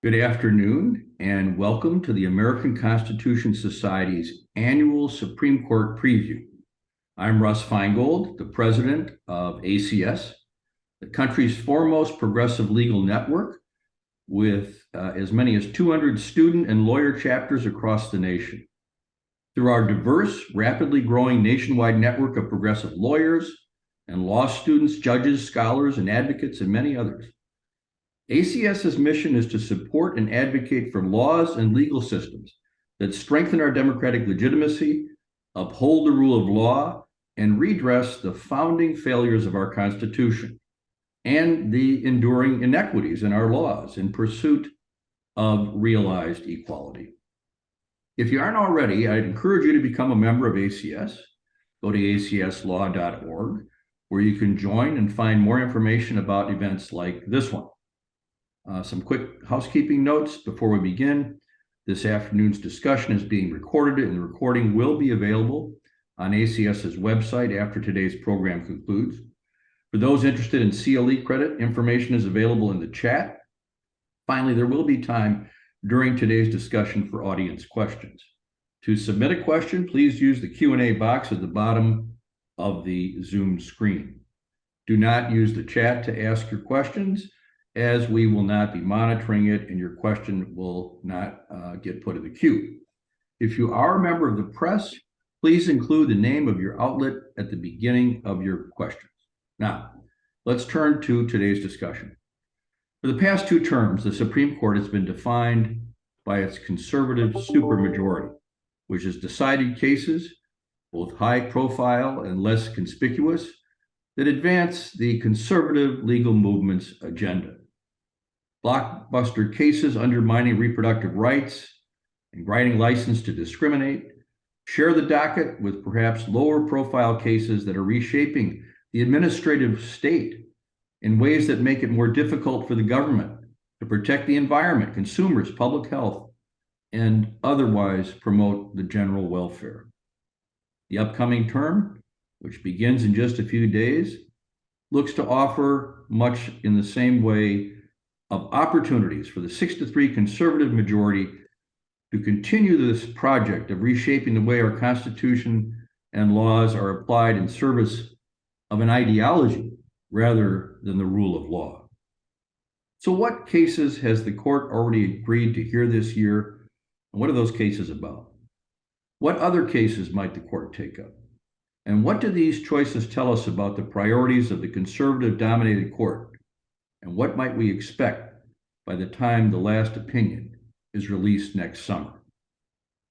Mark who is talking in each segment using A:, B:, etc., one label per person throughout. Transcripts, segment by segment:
A: Good afternoon, and welcome to the American Constitution Society's annual Supreme Court preview. I'm Russ Feingold, the president of ACS, the country's foremost progressive legal network, with as many as 200 student and lawyer chapters across the nation. Through our diverse, rapidly growing nationwide network of progressive lawyers and law students, judges, scholars, and advocates, and many others, ACS's mission is to support and advocate for laws and legal systems that strengthen our democratic legitimacy, uphold the rule of law, and redress the founding failures of our Constitution and the enduring inequities in our laws in pursuit of realized equality. If you aren't already, I'd encourage you to become a member of ACS. Go to acslaw.org, where you can join and find more information about events like this one. Some quick housekeeping notes before we begin. This afternoon's discussion is being recorded, and the recording will be available on ACS's website after today's program concludes. For those interested in CLE credit, information is available in the chat. Finally, there will be time during today's discussion for audience questions. To submit a question, please use the Q&A box at the bottom of the Zoom screen. Do not use the chat to ask your questions, as we will not be monitoring it and your question will not get put in the queue. If you are a member of the press, please include the name of your outlet at the beginning of your questions. Now, let's turn to today's discussion. For the past two terms, the Supreme Court has been defined by its conservative supermajority, which has decided cases, both high profile and less conspicuous, that advance the conservative legal movement's agenda. Blockbuster cases undermining reproductive rights and granting license to discriminate share the docket with perhaps lower profile cases that are reshaping the administrative state in ways that make it more difficult for the government to protect the environment, consumers, public health, and otherwise promote the general welfare. The upcoming term, which begins in just a few days, looks to offer much in the same way of opportunities for the 6-3 conservative majority to continue this project of reshaping the way our Constitution and laws are applied in service of an ideology rather than the rule of law. So what cases has the court already agreed to hear this year, and what are those cases about? What other cases might the court take up? And what do these choices tell us about the priorities of the conservative-dominated court? And what might we expect by the time the last opinion is released next summer?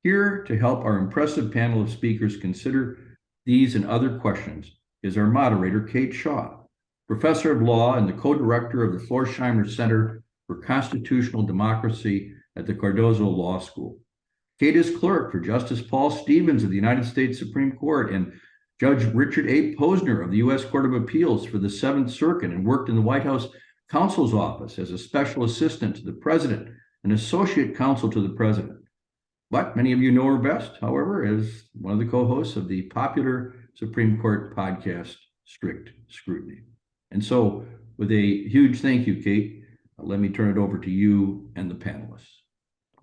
A: Here to help our impressive panel of speakers consider these and other questions is our moderator, Kate Shaw, professor of law and the co-director of the Florsheim Center for Constitutional Democracy at the Cardozo Law School. Kate is clerk for Justice Paul Stevens of the United States Supreme Court and Judge Richard A. Posner of the U.S. Court of Appeals for the Seventh Circuit, and worked in the White House Counsel's office as a special assistant to the president and associate counsel to the president. But many of you know her best, however, as one of the co-hosts of the popular Supreme Court podcast, Strict Scrutiny. And so, with a huge thank you, Kate, let me turn it over to you and the panelists.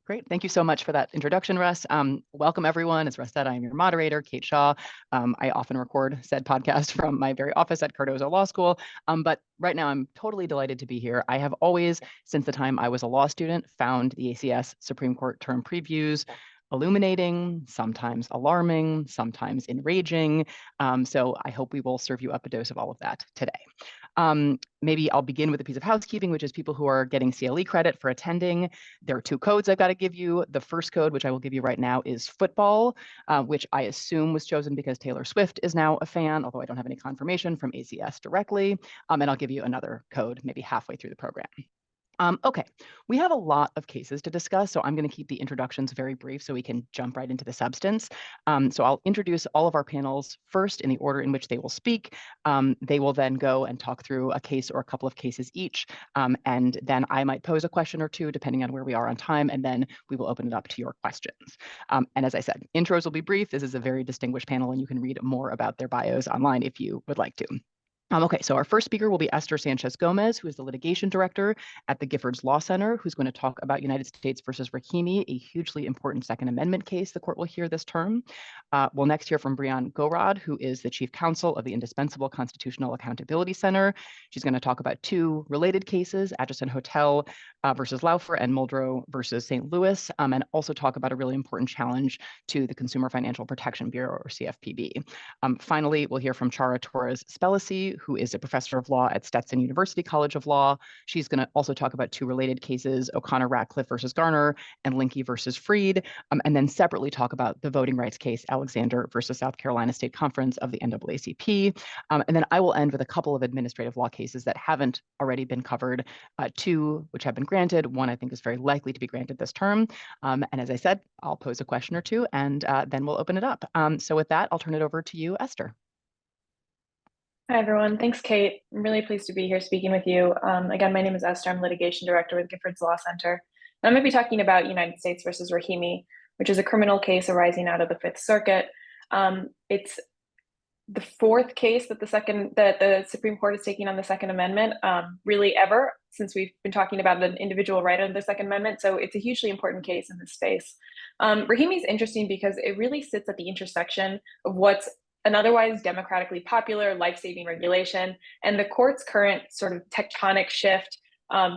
B: Great. Thank you so much for that introduction, Russ. Welcome, everyone. As Russ said, I am your moderator, Kate Shaw. I often record said podcast from my very office at Cardozo Law School. But right now, I'm totally delighted to be here. I have always, since the time I was a law student, found the ACS Supreme Court term previews illuminating, sometimes alarming, sometimes enraging. So I hope we will serve you up a dose of all of that today. Maybe I'll begin with a piece of housekeeping, which is people who are getting CLE credit for attending. There are two codes I've got to give you. The first code, which I will give you right now, is football, which I assume was chosen because Taylor Swift is now a fan, although I don't have any confirmation from ACS directly. And I'll give you another code maybe halfway through the program. Okay, we have a lot of cases to discuss, so I'm going to keep the introductions very brief so we can jump right into the substance. So I'll introduce all of our panels first in the order in which they will speak. They will then go and talk through a case or a couple of cases each, and then I might pose a question or two depending on where we are on time, and then we will open it up to your questions. And as I said, intros will be brief. This is a very distinguished panel, and you can read more about their bios online if you would like to. Okay, so our first speaker will be Esther Sanchez-Gomez, who is the litigation director at the Giffords Law Center, who's going to talk about United States versus Rahimi, a hugely important Second Amendment case the court will hear this term. We'll next hear from Brianne Gorod, who is the chief counsel of the Indispensable Constitutional Accountability Center. She's going to talk about two related cases, Atchison Hotel versus Laufer and Muldrow versus St. Louis, and also talk about a really important challenge to the Consumer Financial Protection Bureau, or CFPB. Finally, we'll hear from Chara Torres-Spelliscy, who is a professor of law at Stetson University College of Law. She's going to also talk about two related cases, O'Connor-Ratcliffe versus Garner and Linke versus Freed, and then separately talk about the voting rights case, Alexander versus South Carolina State Conference of the NAACP. And then I will end with a couple of administrative law cases that haven't already been covered, two which have been granted. One I think is very likely to be granted this term. And as I said, I'll pose a question or two and then we'll open it up. So with that, I'll turn it over to you, Esther.
C: Hi, everyone. Thanks, Kate. I'm really pleased to be here speaking with you. Again, my name is Esther. I'm litigation director with Giffords Law Center. And I'm going to be talking about United States versus Rahimi, which is a criminal case arising out of the Fifth Circuit. It's the fourth case that the Supreme Court is taking on the Second Amendment, really ever, since we've been talking about an individual right under the Second Amendment. So it's a hugely important case in this space. Rahimi is interesting because it really sits at the intersection of what's an otherwise democratically popular life-saving regulation and the court's current sort of tectonic shift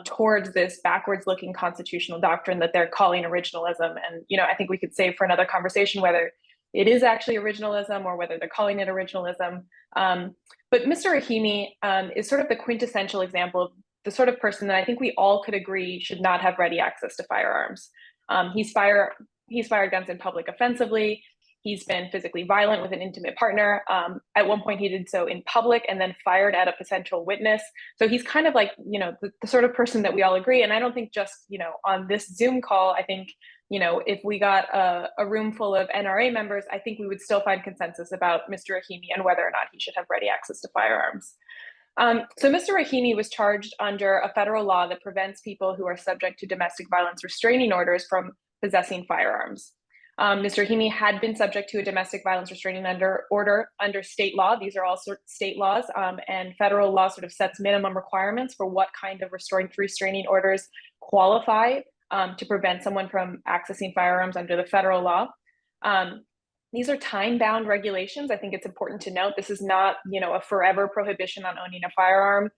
C: towards this backwards-looking constitutional doctrine that they're calling originalism. And I think we could say for another conversation whether it is actually originalism or whether they're calling it originalism. But Mr. Rahimi is sort of the quintessential example of the sort of person that I think we all could agree should not have ready access to firearms. He's fired guns in public offensively. He's been physically violent with an intimate partner. At one point, he did so in public and then fired at a potential witness. So he's kind of like, the sort of person that we all agree. And I don't think just, on this Zoom call, I think, if we got a room full of NRA members, I think we would still find consensus about Mr. Rahimi and whether or not he should have ready access to firearms. So Mr. Rahimi was charged under a federal law that prevents people who are subject to domestic violence restraining orders from possessing firearms. Mr. Rahimi had been subject to a domestic violence restraining order under state law. These are all state laws, and federal law sort of sets minimum requirements for what kind of restraining orders qualify to prevent someone from accessing firearms under the federal law. These are time-bound regulations. I think it's important to note this is not, a forever prohibition on owning a firearm.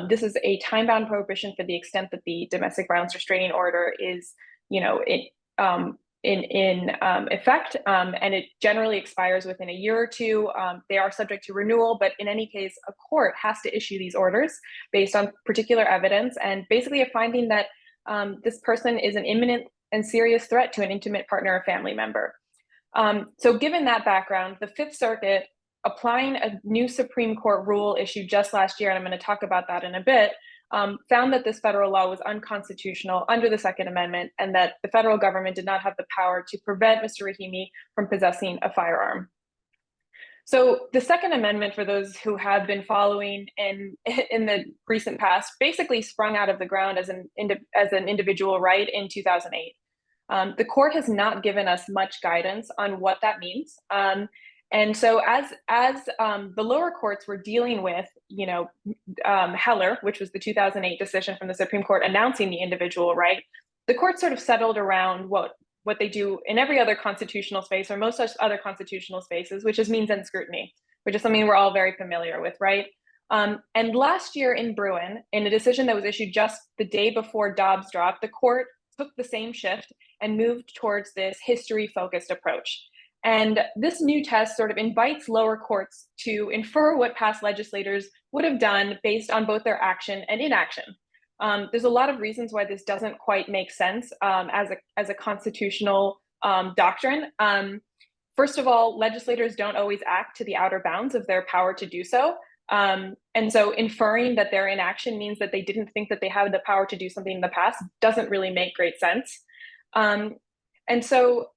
C: This is a time-bound prohibition for the extent that the domestic violence restraining order is, in effect, and it generally expires within a year or two. They are subject to renewal, but in any case, a court has to issue these orders based on particular evidence and basically a finding that this person is an imminent and serious threat to an intimate partner or family member. So given that background, the Fifth Circuit, applying a new Supreme Court rule issued just last year, and I'm going to talk about that in a bit, found that this federal law was unconstitutional under the Second Amendment and that the federal government did not have the power to prevent Mr. Rahimi from possessing a firearm. So the Second Amendment, for those who have been following in the recent past, basically sprung out of the ground as an individual right in 2008. The court has not given us much guidance on what that means. And so as the lower courts were dealing with, Heller, which was the 2008 decision from the Supreme Court announcing the individual right, the court sort of settled around what they do in every other constitutional space or most other constitutional spaces, which is means and scrutiny, which is something we're all very familiar with, right? And last year in Bruin, in a decision that was issued just the day before Dobbs dropped, the court took the same shift and moved towards this history-focused approach. And this new test sort of invites lower courts to infer what past legislators would have done based on both their action and inaction. There's a lot of reasons why this doesn't quite make sense as a constitutional doctrine. First of all, legislators don't always act to the outer bounds of their power to do so. And so inferring that their inaction means that they didn't think that they had the power to do something in the past doesn't really make great sense. And so,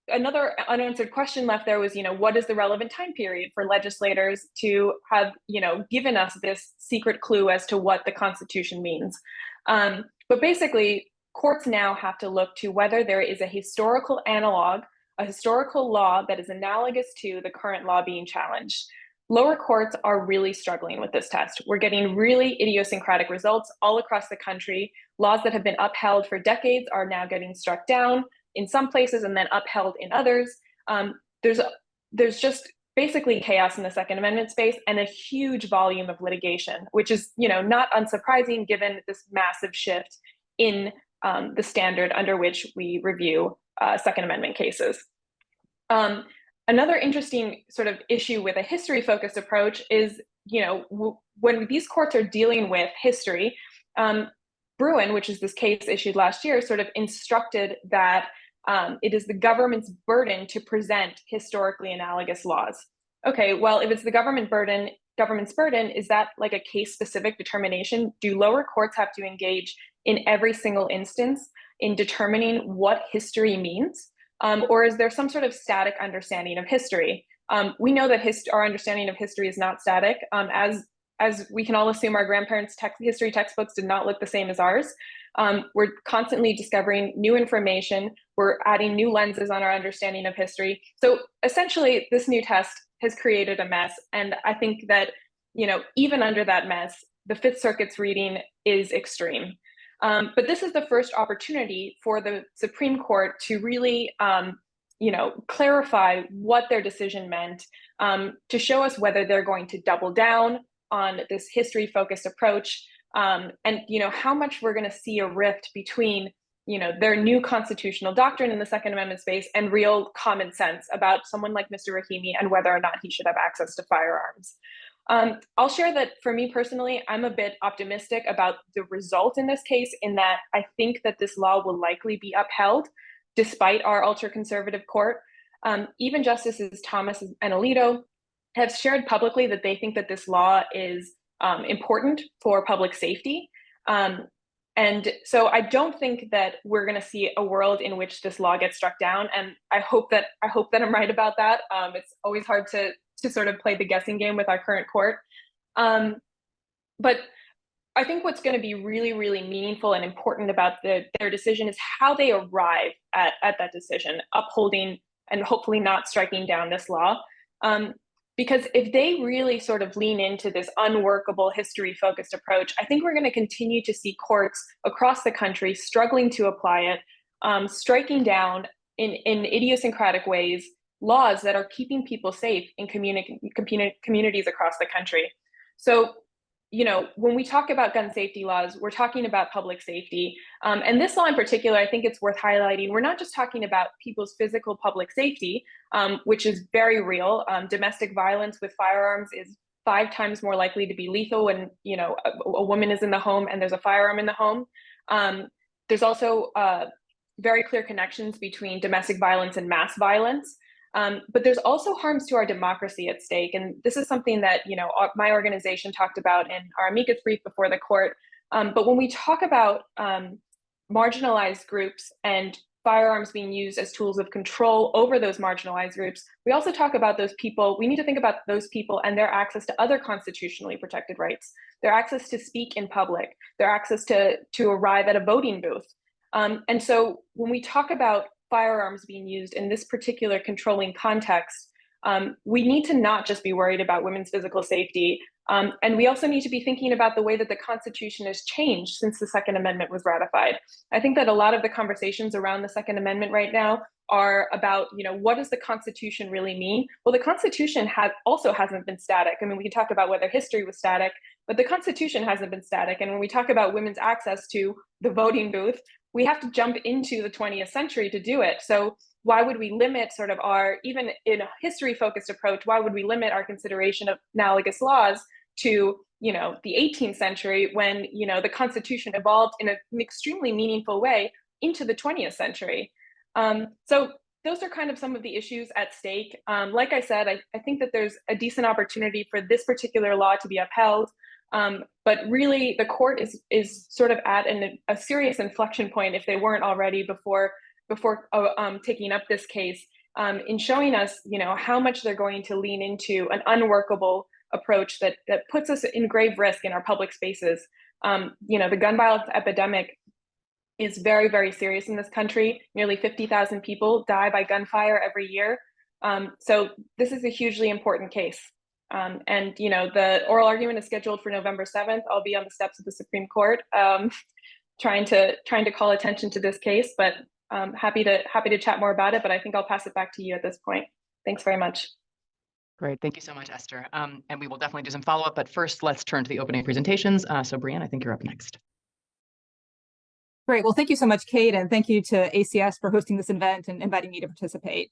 C: another unanswered question left there was, what is the relevant time period for legislators to have, given us this secret clue as to what the Constitution means? But basically, courts now have to look to whether there is a historical analog, a historical law that is analogous to the current law being challenged. lower courts are really struggling with this test. We're getting really idiosyncratic results all across the country. Laws that have been upheld for decades are now getting struck down in some places and then upheld in others. There's just basically chaos in the Second Amendment space and a huge volume of litigation, which is, not unsurprising given this massive shift in the standard under which we review Second Amendment cases. Another interesting sort of issue with a history-focused approach is, when these courts are dealing with history, Bruin, which is this case issued last year, sort of instructed that it is the government's burden to present historically analogous laws. Okay, well, if it's the government's burden, is that like a case-specific determination? Do lower courts have to engage in every single instance in determining what history means? Or is there some sort of static understanding of history? We know that our understanding of history is not static. As we can all assume, our grandparents' history textbooks did not look the same as ours. We're constantly discovering new information. We're adding new lenses on our understanding of history. So essentially, this new test has created a mess. And I think that, even under that mess, the Fifth Circuit's reading is extreme. But this is the first opportunity for the Supreme Court to really, clarify what their decision meant, to show us whether they're going to double down on this history-focused approach, and how much we're going to see a rift between their new constitutional doctrine in the Second Amendment space and real common sense about someone like Mr. Rahimi and whether or not he should have access to firearms. I'll share that for me personally, I'm a bit optimistic about the result in this case, in that I think that this law will likely be upheld despite our ultra-conservative court. Even Justices Thomas and Alito have shared publicly that they think that this law is important for public safety. And so I don't think that we're going to see a world in which this law gets struck down. And I hope that I'm right about that. It's always hard to sort of play the guessing game with our current court. But I think what's going to be really, really meaningful and important about their decision is how they arrive at that decision, upholding and hopefully not striking down this law. Because if they really sort of lean into this unworkable history-focused approach, I think we're going to continue to see courts across the country struggling to apply it, striking down in idiosyncratic ways laws that are keeping people safe in communities across the country. So, when we talk about gun safety laws, we're talking about public safety. And this law in particular, I think it's worth highlighting. We're not just talking about people's physical public safety, which is very real. Domestic violence with firearms is 5 times more likely to be lethal when, a woman is in the home and there's a firearm in the home. There's also very clear connections between domestic violence and mass violence. But there's also harms to our democracy at stake. And this is something that, my organization talked about in our amicus brief before the court. But when we talk about marginalized groups and firearms being used as tools of control over those marginalized groups, we also talk about those people. We need to think about those people and their access to other constitutionally protected rights, their access to speak in public, their access to arrive at a voting booth. And so when we talk about firearms being used in this particular controlling context, we need to not just be worried about women's physical safety. And we also need to be thinking about the way that the Constitution has changed since the Second Amendment was ratified. I think that a lot of the conversations around the Second Amendment right now are about, what does the Constitution really mean? Well, the Constitution also hasn't been static. I mean, we can talk about whether history was static, but the Constitution hasn't been static. And when we talk about women's access to the voting booth, we have to jump into the 20th century to do it. So why would we limit sort of even in a history-focused approach, why would we limit our consideration of analogous laws to, the 18th century when, the Constitution evolved in an extremely meaningful way into the 20th century? So those are kind of some of the issues at stake. Like I said, I think that there's a decent opportunity for this particular law to be upheld. But really, the court is sort of at a serious inflection point, if they weren't already before taking up this case, in showing us, how much they're going to lean into an unworkable approach that puts us in grave risk in our public spaces. The gun violence epidemic is very, very serious in this country. Nearly 50,000 people die by gunfire every year. So this is a hugely important case. And the oral argument is scheduled for November 7th. I'll be on the steps of the Supreme Court, trying to call attention to this case. But happy to chat more about it. But I think I'll pass it back to you at this point. Thanks very much.
B: Great, thank you so much, Esther. And we will definitely do some follow-up. But first, let's turn to the opening presentations. So Brianne, I think you're up next.
D: Great. Well, thank you so much, Kate, and thank you to ACS for hosting this event and inviting me to participate.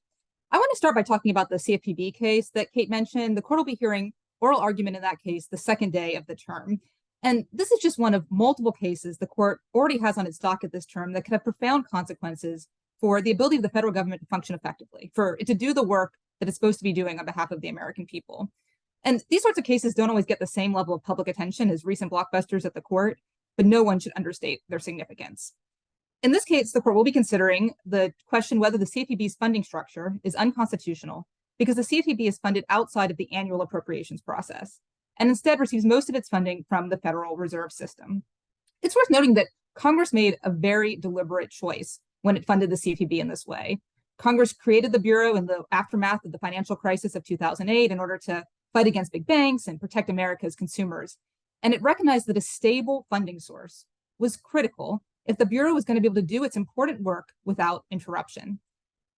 D: I want to start by talking about the CFPB case that Kate mentioned. The court will be hearing oral argument in that case the second day of the term. And this is just one of multiple cases the court already has on its docket this term that could have profound consequences for the ability of the federal government to function effectively, for it to do the work that it's supposed to be doing on behalf of the American people. And these sorts of cases don't always get the same level of public attention as recent blockbusters at the court, but no one should understate their significance. In this case, the court will be considering the question whether the CFPB's funding structure is unconstitutional because the CFPB is funded outside of the annual appropriations process and instead receives most of its funding from the Federal Reserve System. It's worth noting that Congress made a very deliberate choice when it funded the CFPB in this way. Congress created the Bureau in the aftermath of the financial crisis of 2008 in order to fight against big banks and protect America's consumers. And it recognized that a stable funding source was critical if the Bureau was going to be able to do its important work without interruption.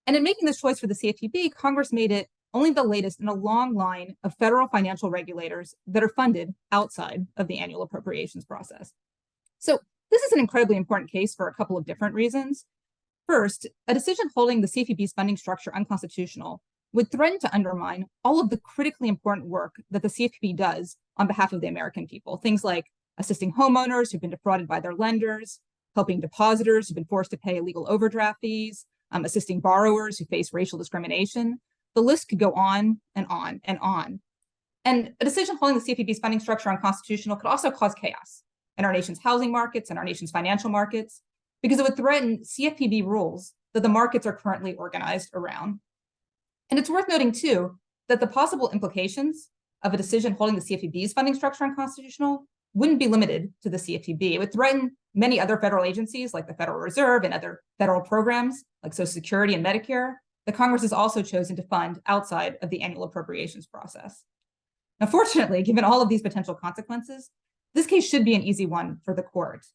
D: And in making this choice for the CFPB, Congress made it only the latest in a long line of federal financial regulators that are funded outside of the annual appropriations process. So this is an incredibly important case for a couple of different reasons. First, a decision holding the CFPB's funding structure unconstitutional would threaten to undermine all of the critically important work that the CFPB does on behalf of the American people. Things like assisting homeowners who've been defrauded by their lenders, helping depositors who've been forced to pay illegal overdraft fees, assisting borrowers who face racial discrimination. The list could go on and on and on. And a decision holding the CFPB's funding structure unconstitutional could also cause chaos in our nation's housing markets and our nation's financial markets, because it would threaten CFPB rules that the markets are currently organized around. And it's worth noting, too, that the possible implications of a decision holding the CFPB's funding structure unconstitutional wouldn't be limited to the CFPB. It would threaten many other federal agencies like the Federal Reserve and other federal programs like Social Security and Medicare that Congress has also chosen to fund outside of the annual appropriations process. Now, fortunately, given all of these potential consequences, this case should be an easy one for the court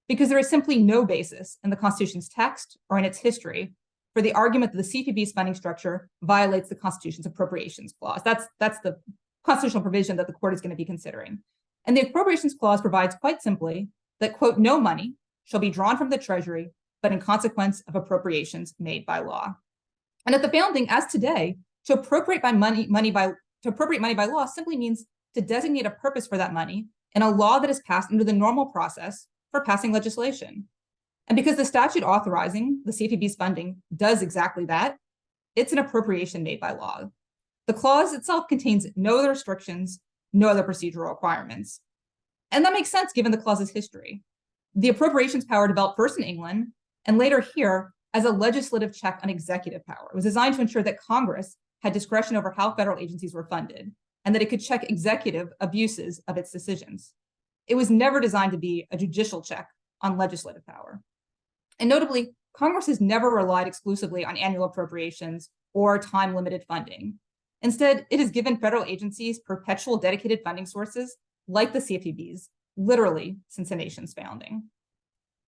D: because there is simply no basis in the Constitution's text or in its history for the argument that the CFPB's funding structure violates the Constitution's appropriations clause. That's the constitutional provision that the court is going to be considering. And the appropriations clause provides quite simply that, quote, no money shall be drawn from the Treasury, but in consequence of appropriations made by law. And at the founding, as today, to appropriate money by law simply means to designate a purpose for that money in a law that is passed under the normal process for passing legislation. And because the statute authorizing the CFPB's funding does exactly that, it's an appropriation made by law. The clause itself contains no other restrictions, no other procedural requirements. And that makes sense given the clause's history. The appropriations power developed first in England and later here as a legislative check on executive power. It was designed to ensure that Congress had discretion over how federal agencies were funded and that it could check executive abuses of its decisions. It was never designed to be a judicial check on legislative power. And notably, Congress has never relied exclusively on annual appropriations or time-limited funding. Instead, it has given federal agencies perpetual dedicated funding sources like the CFPB's, literally since the nation's founding.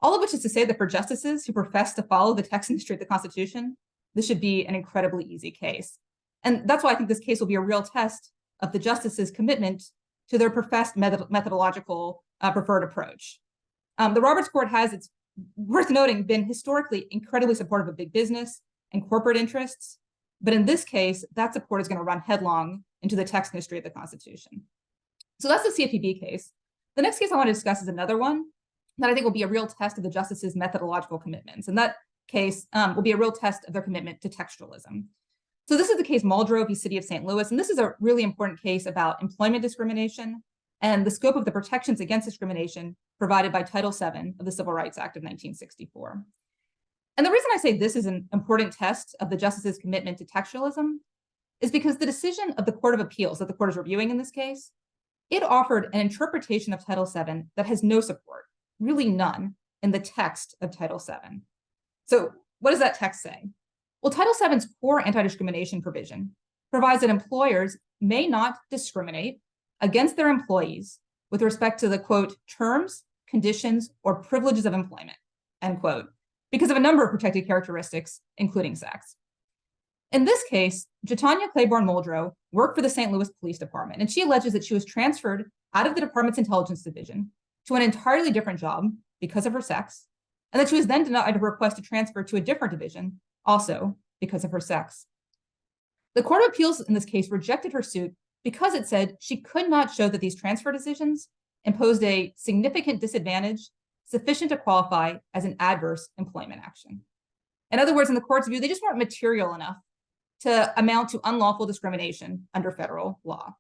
D: All of which is to say that for justices who profess to follow the text and history of the Constitution, this should be an incredibly easy case. And that's why I think this case will be a real test of the justices' commitment to their professed methodological preferred approach. The Roberts Court has, it's worth noting, been historically incredibly supportive of big business and corporate interests. But in this case, that support is going to run headlong into the text and history of the Constitution. So that's the CFPB case. The next case I want to discuss is another one that I think will be a real test of the justices' methodological commitments. And that case will be a real test of their commitment to textualism. So this is the case Muldrow v. City of St. Louis. And this is a really important case about employment discrimination and the scope of the protections against discrimination provided by Title VII of the Civil Rights Act of 1964. And the reason I say this is an important test of the justices' commitment to textualism is because the decision of the Court of Appeals that the court is reviewing in this case, it offered an interpretation of Title VII that has no support, really none, in the text of Title VII. So what does that text say? Well, Title VII's core anti-discrimination provision provides that employers may not discriminate against their employees with respect to the, quote, terms, conditions, or privileges of employment, end quote, because of a number of protected characteristics, including sex. In this case, Jatanya Claiborne Muldrow worked for the St. Louis Police Department, and she alleges that she was transferred out of the department's intelligence division to an entirely different job because of her sex, and that she was then denied her request to transfer to a different division, also because of her sex. The Court of Appeals in this case rejected her suit because it said she could not show that these transfer decisions imposed a significant disadvantage sufficient to qualify as an adverse employment action. In other words, in the court's view, they just weren't material enough to amount to unlawful discrimination under federal law.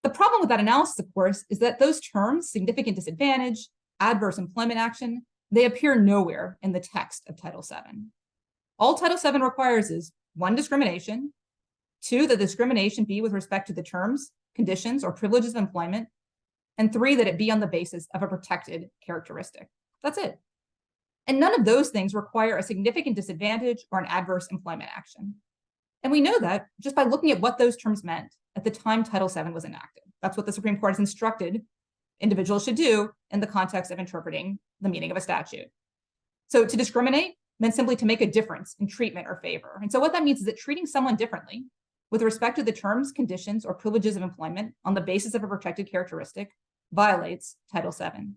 D: The problem with that analysis, of course, is that those terms, significant disadvantage, adverse employment action, they appear nowhere in the text of Title VII. All Title VII requires is 1, discrimination, 2, that the discrimination be with respect to the terms, conditions, or privileges of employment, and 3, that it be on the basis of a protected characteristic. That's it. And none of those things require a significant disadvantage or an adverse employment action. And we know that just by looking at what those terms meant at the time Title VII was enacted. That's what the Supreme Court has instructed individuals should do in the context of interpreting the meaning of a statute. So to discriminate meant simply to make a difference in treatment or favor. And so what that means is that treating someone differently with respect to the terms, conditions, or privileges of employment on the basis of a protected characteristic violates Title VII.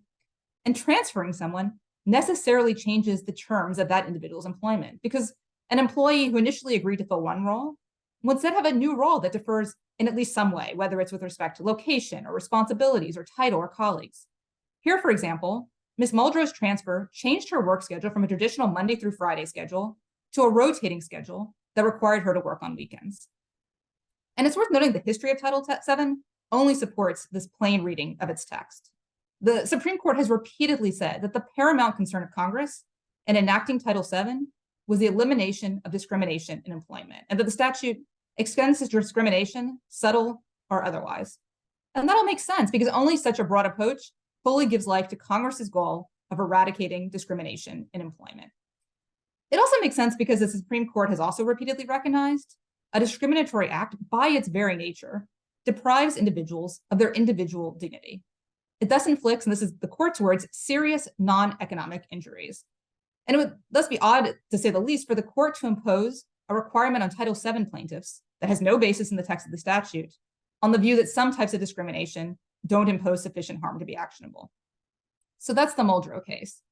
D: And transferring someone necessarily changes the terms of that individual's employment, because an employee who initially agreed to fill one role would then have a new role that differs in at least some way, whether it's with respect to location or responsibilities or title or colleagues. Here, for example, Ms. Muldrow's transfer changed her work schedule from a traditional Monday through Friday schedule to a rotating schedule that required her to work on weekends. And it's worth noting the history of Title VII only supports this plain reading of its text. The Supreme Court has repeatedly said that the paramount concern of Congress in enacting Title VII was the elimination of discrimination in employment, and that the statute extends this discrimination, subtle or otherwise. And that all makes sense because only such a broad approach fully gives life to Congress's goal of eradicating discrimination in employment. It also makes sense because the Supreme Court has also repeatedly recognized a discriminatory act by its very nature deprives individuals of their individual dignity. It thus inflicts, and this is the court's words, serious non-economic injuries. And it would thus be odd, to say the least, for the court to impose a requirement on Title VII plaintiffs that has no basis in the text of the statute on the view that some types of discrimination don't impose sufficient harm to be actionable. So that's the Muldrow case.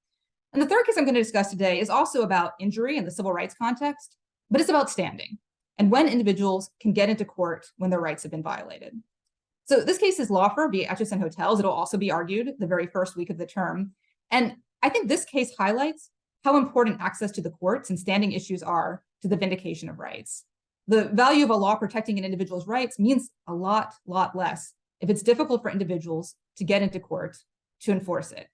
D: And the third case I'm going to discuss today is also about injury in the civil rights context, but it's about standing and when individuals can get into court when their rights have been violated. So this case is Lawfer v. Atchison Hotels. It'll also be argued the very first week of the term. And I think this case highlights how important access to the courts and standing issues are to the vindication of rights. The value of a law protecting an individual's rights means a lot less if it's difficult for individuals to get into court to enforce it.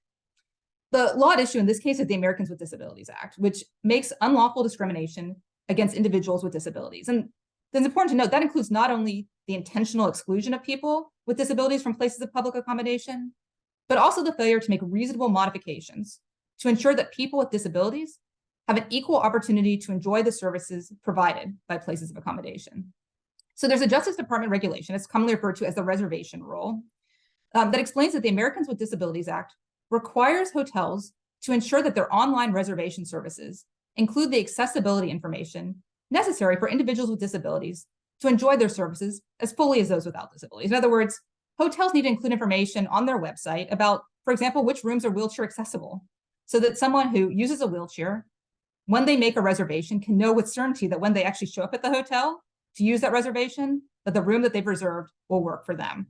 D: The law at issue in this case is the Americans with Disabilities Act, which makes unlawful discrimination against individuals with disabilities. And it's important to note that includes not only the intentional exclusion of people with disabilities from places of public accommodation, but also the failure to make reasonable modifications to ensure that people with disabilities have an equal opportunity to enjoy the services provided by places of accommodation. So there's a Justice Department regulation, it's commonly referred to as the reservation rule, that explains that the Americans with Disabilities Act requires hotels to ensure that their online reservation services include the accessibility information necessary for individuals with disabilities to enjoy their services as fully as those without disabilities. In other words, hotels need to include information on their website about, for example, which rooms are wheelchair accessible, so that someone who uses a wheelchair, when they make a reservation, can know with certainty that when they actually show up at the hotel to use that reservation, that the room that they've reserved will work for them.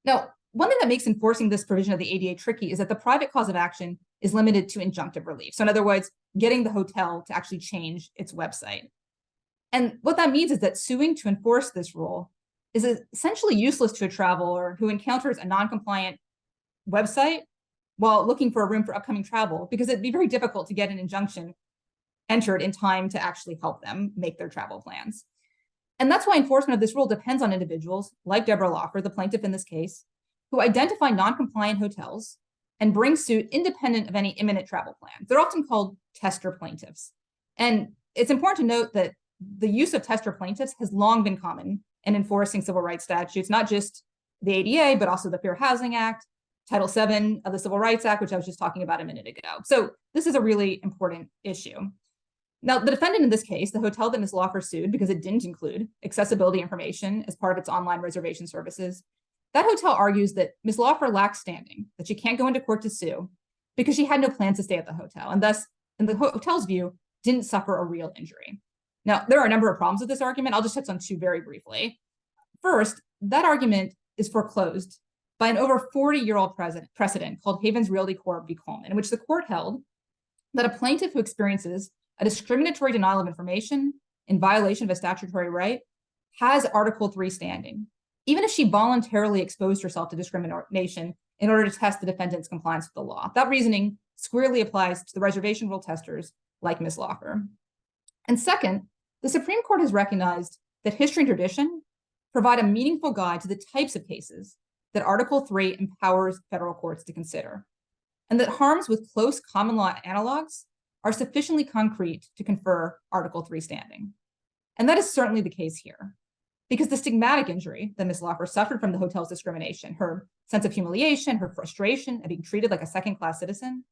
D: Now, one thing that makes enforcing this provision of the ADA tricky is that the private cause of action is limited to injunctive relief. So in other words, getting the hotel to actually change its website. And what that means is that suing to enforce this rule is essentially useless to a traveler who encounters a non-compliant website while looking for a room for upcoming travel, because it'd be very difficult to get an injunction entered in time to actually help them make their travel plans. And that's why enforcement of this rule depends on individuals like Deborah Lawfer, the plaintiff in this case, who identify non-compliant hotels and bring suit independent of any imminent travel plans. They're often called tester plaintiffs. And it's important to note that the use of tester plaintiffs has long been common and enforcing civil rights statutes, not just the ADA, but also the Fair Housing Act, Title VII of the Civil Rights Act, which I was just talking about a minute ago. So this is a really important issue. Now, the defendant in this case, the hotel that Ms. Laufer sued because it didn't include accessibility information as part of its online reservation services, that hotel argues that Ms. Laufer lacks standing, that she can't go into court to sue because she had no plans to stay at the hotel, and thus, in the hotel's view, didn't suffer a real injury. Now, there are a number of problems with this argument. I'll just touch on two very briefly. First, that argument is foreclosed by an over 40-year-old precedent called Havens Realty Corp v. Coleman, in which the court held that a plaintiff who experiences a discriminatory denial of information in violation of a statutory right has Article 3 standing, even if she voluntarily exposed herself to discrimination in order to test the defendant's compliance with the law. That reasoning squarely applies to the reservation rule testers like Ms. Laufer. And second, the Supreme Court has recognized that history and tradition provide a meaningful guide to the types of cases that Article 3 empowers federal courts to consider, and that harms with close common law analogs are sufficiently concrete to confer Article 3 standing. And that is certainly the case here, because the stigmatic injury that Ms. Laufer suffered from the hotel's discrimination, her sense of humiliation, her frustration at being treated like a second-class citizen,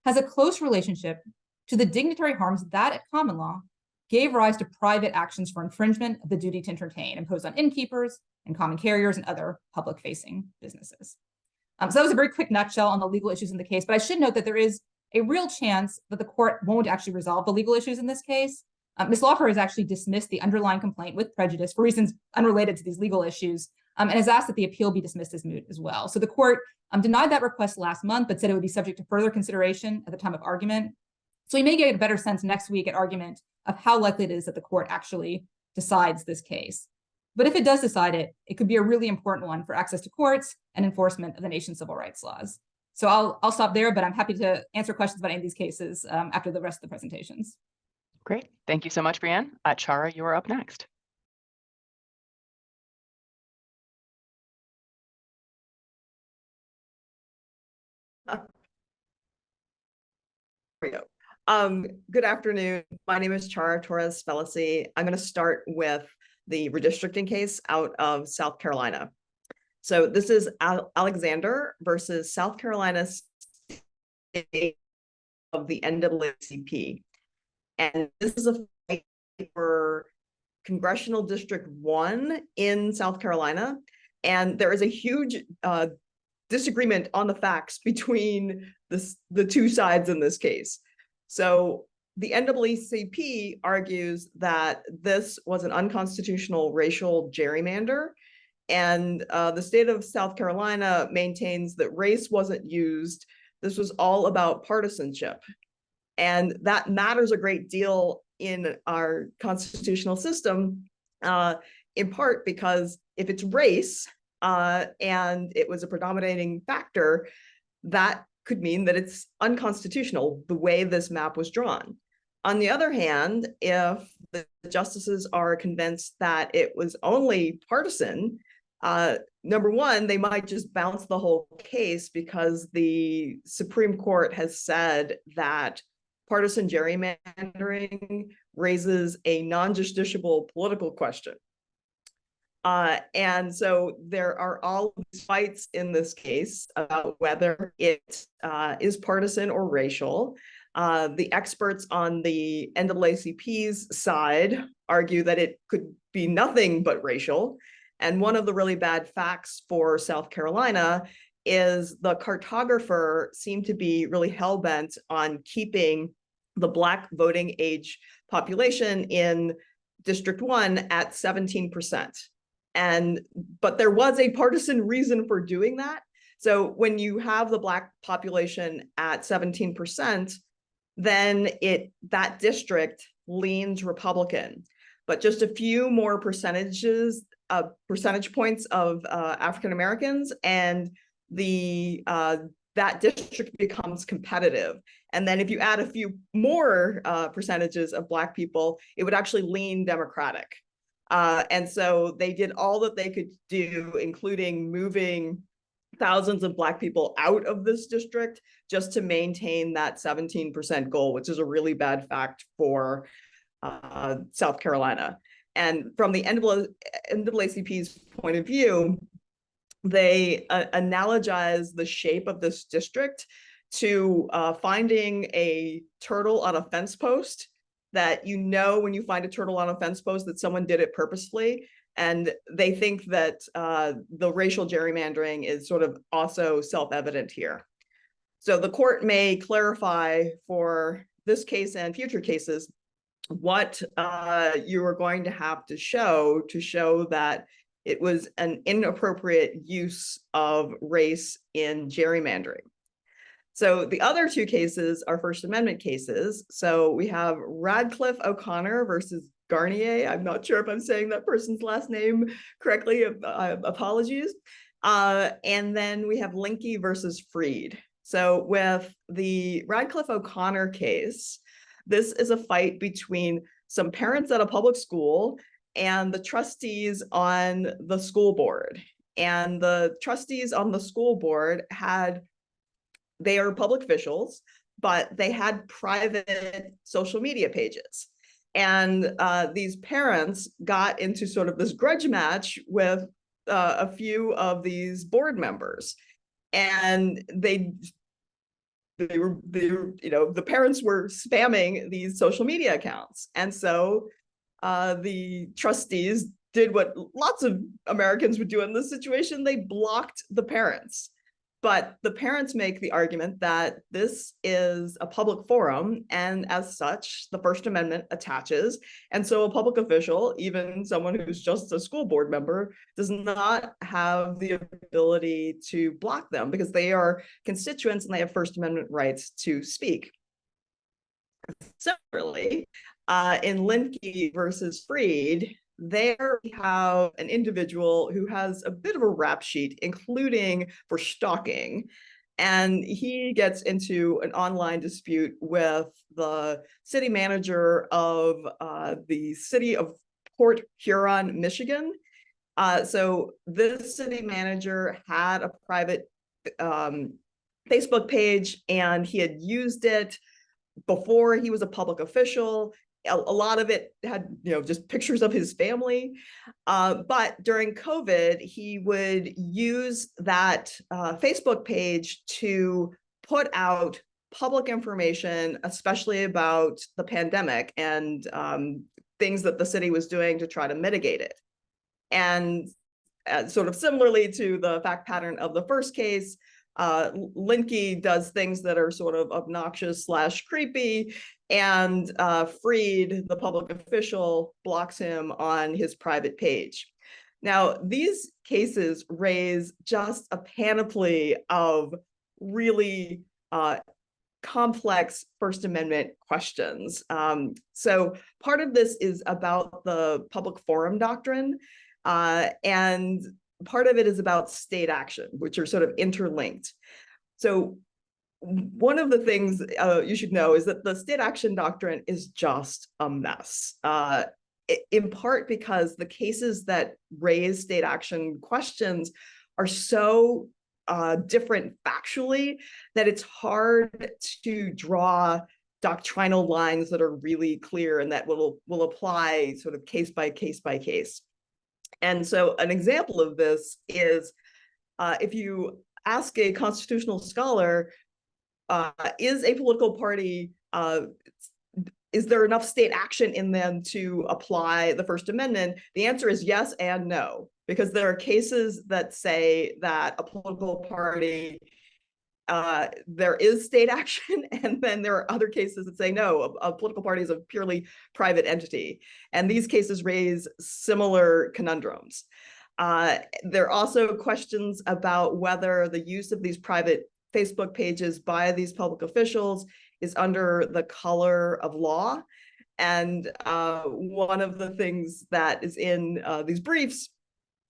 D: has a close relationship to the dignitary harms that at common law gave rise to private actions for infringement of the duty to entertain imposed on innkeepers and common carriers and other public-facing businesses. So that was a very quick nutshell on the legal issues in the case, but I should note that there is a real chance that the court won't actually resolve the legal issues in this case. Ms. Laufer has actually dismissed the underlying complaint with prejudice for reasons unrelated to these legal issues, and has asked that the appeal be dismissed as moot as well. So the court denied that request last month, but said it would be subject to further consideration at the time of argument. So we may get a better sense next week at argument of how likely it is that the court actually decides this case. But if it does decide it, it could be a really important one for access to courts and enforcement of the nation's civil rights laws. So I'll stop there, but I'm happy to answer questions about any of these cases after the rest of the presentations.
B: Great. Thank you so much, Brianne. Chara, you are up next.
E: There we go. Good afternoon. My name is Chara Torres-Felici. I'm going to start with the redistricting case out of South Carolina. So this is Alexander versus South Carolina State of the NAACP. And this is a fight for Congressional District 1 in South Carolina. And there is a huge disagreement on the facts between the two sides in this case. So the NAACP argues that this was an unconstitutional racial gerrymander, and the state of South Carolina maintains that race wasn't used. This was all about partisanship. And that matters a great deal in our constitutional system, in part because if it's race and it was a predominating factor, that could mean that it's unconstitutional the way this map was drawn. On the other hand, if the justices are convinced that it was only partisan, number one, they might just bounce the whole case because the Supreme Court has said that partisan gerrymandering raises a non-justiciable political question. And so there are all these fights in this case about whether it is partisan or racial. The experts on the NAACP's side argue that it could be nothing but racial. And one of the really bad facts for South Carolina is the cartographer seemed to be really hell-bent on keeping the Black voting age population in District 1 at 17%. But there was a partisan reason for doing that. So when you have the Black population at 17%, then that district leans Republican. But just a few more percentage points of African Americans, and that district becomes competitive. And then if you add a few more percentages of Black people, it would actually lean Democratic. And so they did all that they could do, including moving thousands of Black people out of this district just to maintain that 17% goal, which is a really bad fact for South Carolina. And from the NAACP's point of view, they analogize the shape of this district to finding a turtle on a fence post, that you know when you find a turtle on a fence post that someone did it purposefully. And they think that the racial gerrymandering is sort of also self-evident here. So the court may clarify for this case and future cases what you are going to have to show that it was an inappropriate use of race in gerrymandering. So the other two cases are First Amendment cases. So we have Radcliffe O'Connor versus Garnier. I'm not sure if I'm saying that person's last name correctly. Apologies. And then we have Linke versus Freed. So with the Radcliffe O'Connor case, this is a fight between some parents at a public school and the trustees on the school board. And the trustees on the school board they are public officials, but they had private social media pages. And these parents got into sort of this grudge match with a few of these board members. And the parents were spamming these social media accounts. And so the trustees did what lots of Americans would do in this situation. They blocked the parents. But the parents make the argument that this is a public forum, and as such, the First Amendment attaches. And so a public official, even someone who's just a school board member, does not have the ability to block them because they are constituents and they have First Amendment rights to speak. Similarly, in Linke versus Freed, there we have an individual who has a bit of a rap sheet, including for stalking. And he gets into an online dispute with the city manager of the city of Port Huron, Michigan. So this city manager had a private Facebook page, and he had used it before he was a public official. A lot of it had, just pictures of his family. But during COVID, he would use that Facebook page to put out public information, especially about the pandemic and things that the city was doing to try to mitigate it. And sort of similarly to the fact pattern of the first case, Linke does things that are sort of obnoxious / creepy, and Freed, the public official, blocks him on his private page. Now, these cases raise just a panoply of really complex First Amendment questions. So part of this is about the public forum doctrine, and part of it is about state action, which are sort of interlinked. So one of the things you should know is that the state action doctrine is just a mess, in part because the cases that raise state action questions are so different factually that it's hard to draw doctrinal lines that are really clear and that will apply sort of case by case by case. And so an example of this is if you ask a constitutional scholar, is a political party, is there enough state action in them to apply the First Amendment? The answer is yes and no, because there are cases that say that a political party, there is state action, and then there are other cases that say no, a political party is a purely private entity. And these cases raise similar conundrums. There are also questions about whether the use of these private Facebook pages by these public officials is under the color of law. And one of the things that is in these briefs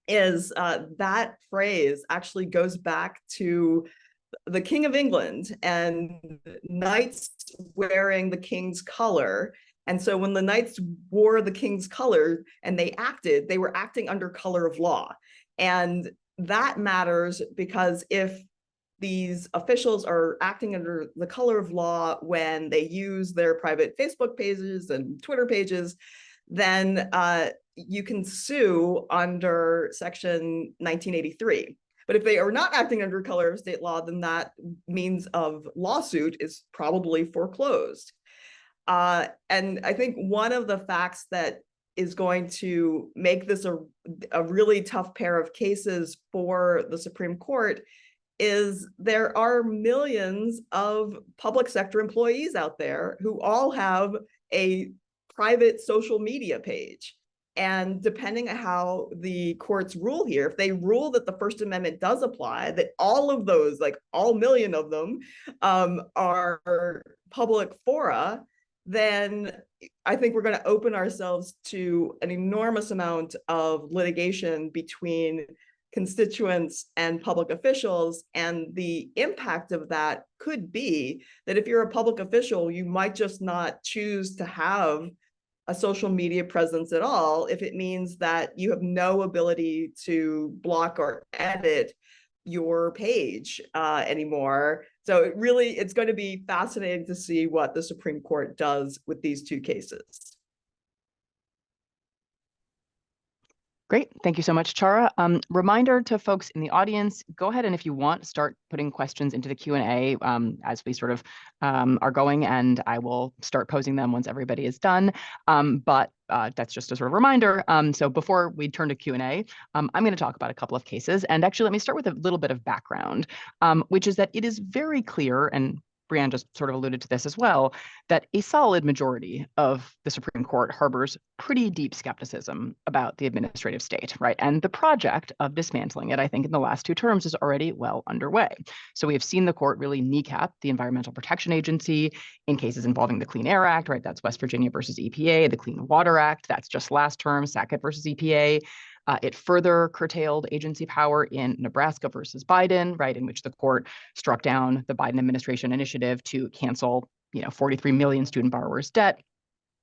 E: is that phrase actually goes back to the King of England and knights wearing the king's color. And so when the knights wore the king's color and they were acting under color of law. And that matters because if these officials are acting under the color of law when they use their private Facebook pages and Twitter pages, then you can sue under Section 1983. But if they are not acting under color of state law, then that means of lawsuit is probably foreclosed. And I think one of the facts that is going to make this a really tough pair of cases for the Supreme Court is there are millions of public sector employees out there who all have a private social media page. And depending on how the courts rule here, if they rule that the First Amendment does apply, that all of those, like all million of them, are public fora, then I think we're going to open ourselves to an enormous amount of litigation between constituents and public officials. And the impact of that could be that if you're a public official, you might just not choose to have a social media presence at all if it means that you have no ability to block or edit your page anymore. So it's going to be fascinating to see what the Supreme Court does with these two cases.
B: Great. Thank you so much, Chara. Reminder to folks in the audience, go ahead and if you want, start putting questions into the Q&A as we sort of are going, and I will start posing them once everybody is done. But that's just a sort of reminder. So before we turn to Q&A, I'm going to talk about a couple of cases. And actually, let me start with a little bit of background, which is that it is very clear, and Brianne just sort of alluded to this as well, that a solid majority of the Supreme Court harbors pretty deep skepticism about the administrative state, right? And the project of dismantling it, I think, in the last two terms is already well underway. So we have seen the court really kneecap the Environmental Protection Agency in cases involving the Clean Air Act, right? That's West Virginia versus EPA, the Clean Water Act, that's just last term, Sackett versus EPA. It further curtailed agency power in Nebraska versus Biden, right, in which the court struck down the Biden administration initiative to cancel, 43 million student borrowers' debt,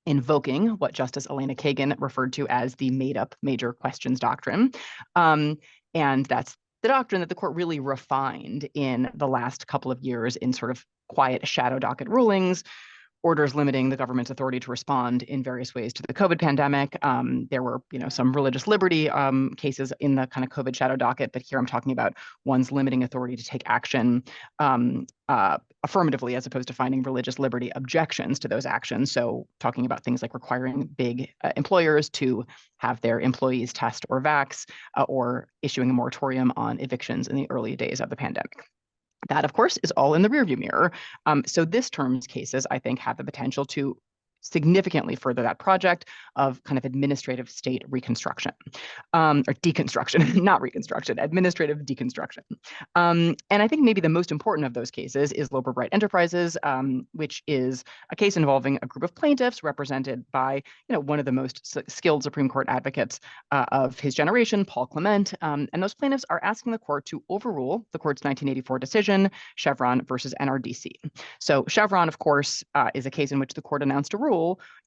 B: invoking what Justice Elena Kagan referred to as the made-up major questions doctrine. And that's the doctrine that the court really refined in the last couple of years in sort of quiet shadow docket rulings, orders limiting the government's authority to respond in various ways to the COVID pandemic. There were, some religious liberty cases in the kind of COVID shadow docket, but here I'm talking about one's limiting authority to take action affirmatively as opposed to finding religious liberty objections to those actions. So talking about things like requiring big employers to have their employees test or vax, or issuing a moratorium on evictions in the early days of the pandemic. That, of course, is all in the rearview mirror. So this term's cases, I think, have the potential to significantly further that project of kind of administrative state reconstruction, or deconstruction, not reconstruction, administrative deconstruction. And I think maybe the most important of those cases is Loper Bright Enterprises, which is a case involving a group of plaintiffs represented by, one of the most skilled Supreme Court advocates of his generation, Paul Clement. And those plaintiffs are asking the court to overrule the court's 1984 decision, Chevron versus NRDC. So Chevron, of course, is a case in which the court announced a rule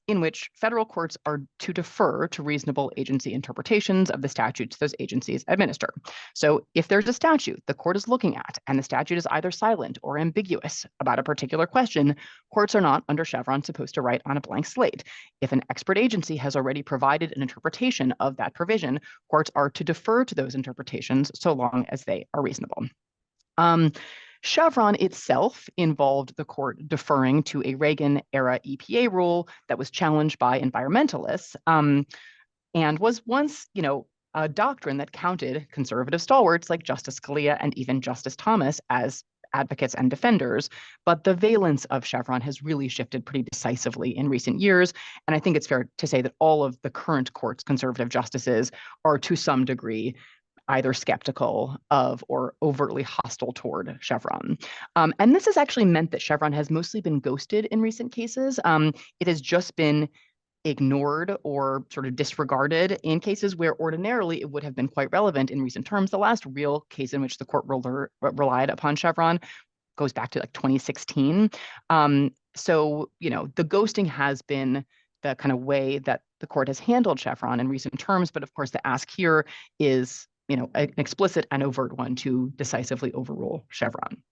B: in which federal courts are to defer to reasonable agency interpretations of the statutes those agencies administer. So if there's a statute the court is looking at and the statute is either silent or ambiguous about a particular question, courts are not under Chevron supposed to write on a blank slate. If an expert agency has already provided an interpretation of that provision, courts are to defer to those interpretations so long as they are reasonable. Chevron itself involved the court deferring to a Reagan-era EPA rule that was challenged by environmentalists, and was once, a doctrine that counted conservative stalwarts like Justice Scalia and even Justice Thomas as advocates and defenders. But the valence of Chevron has really shifted pretty decisively in recent years. And I think it's fair to say that all of the current court's conservative justices are to some degree either skeptical of or overtly hostile toward Chevron. And this has actually meant that Chevron has mostly been ghosted in recent cases. It has just been ignored or sort of disregarded in cases where ordinarily it would have been quite relevant in recent terms. The last real case in which the court relied upon Chevron goes back to like 2016. So, the ghosting has been the kind of way that the court has handled Chevron in recent terms. But of course, the ask here is an explicit and overt one to decisively overrule Chevron.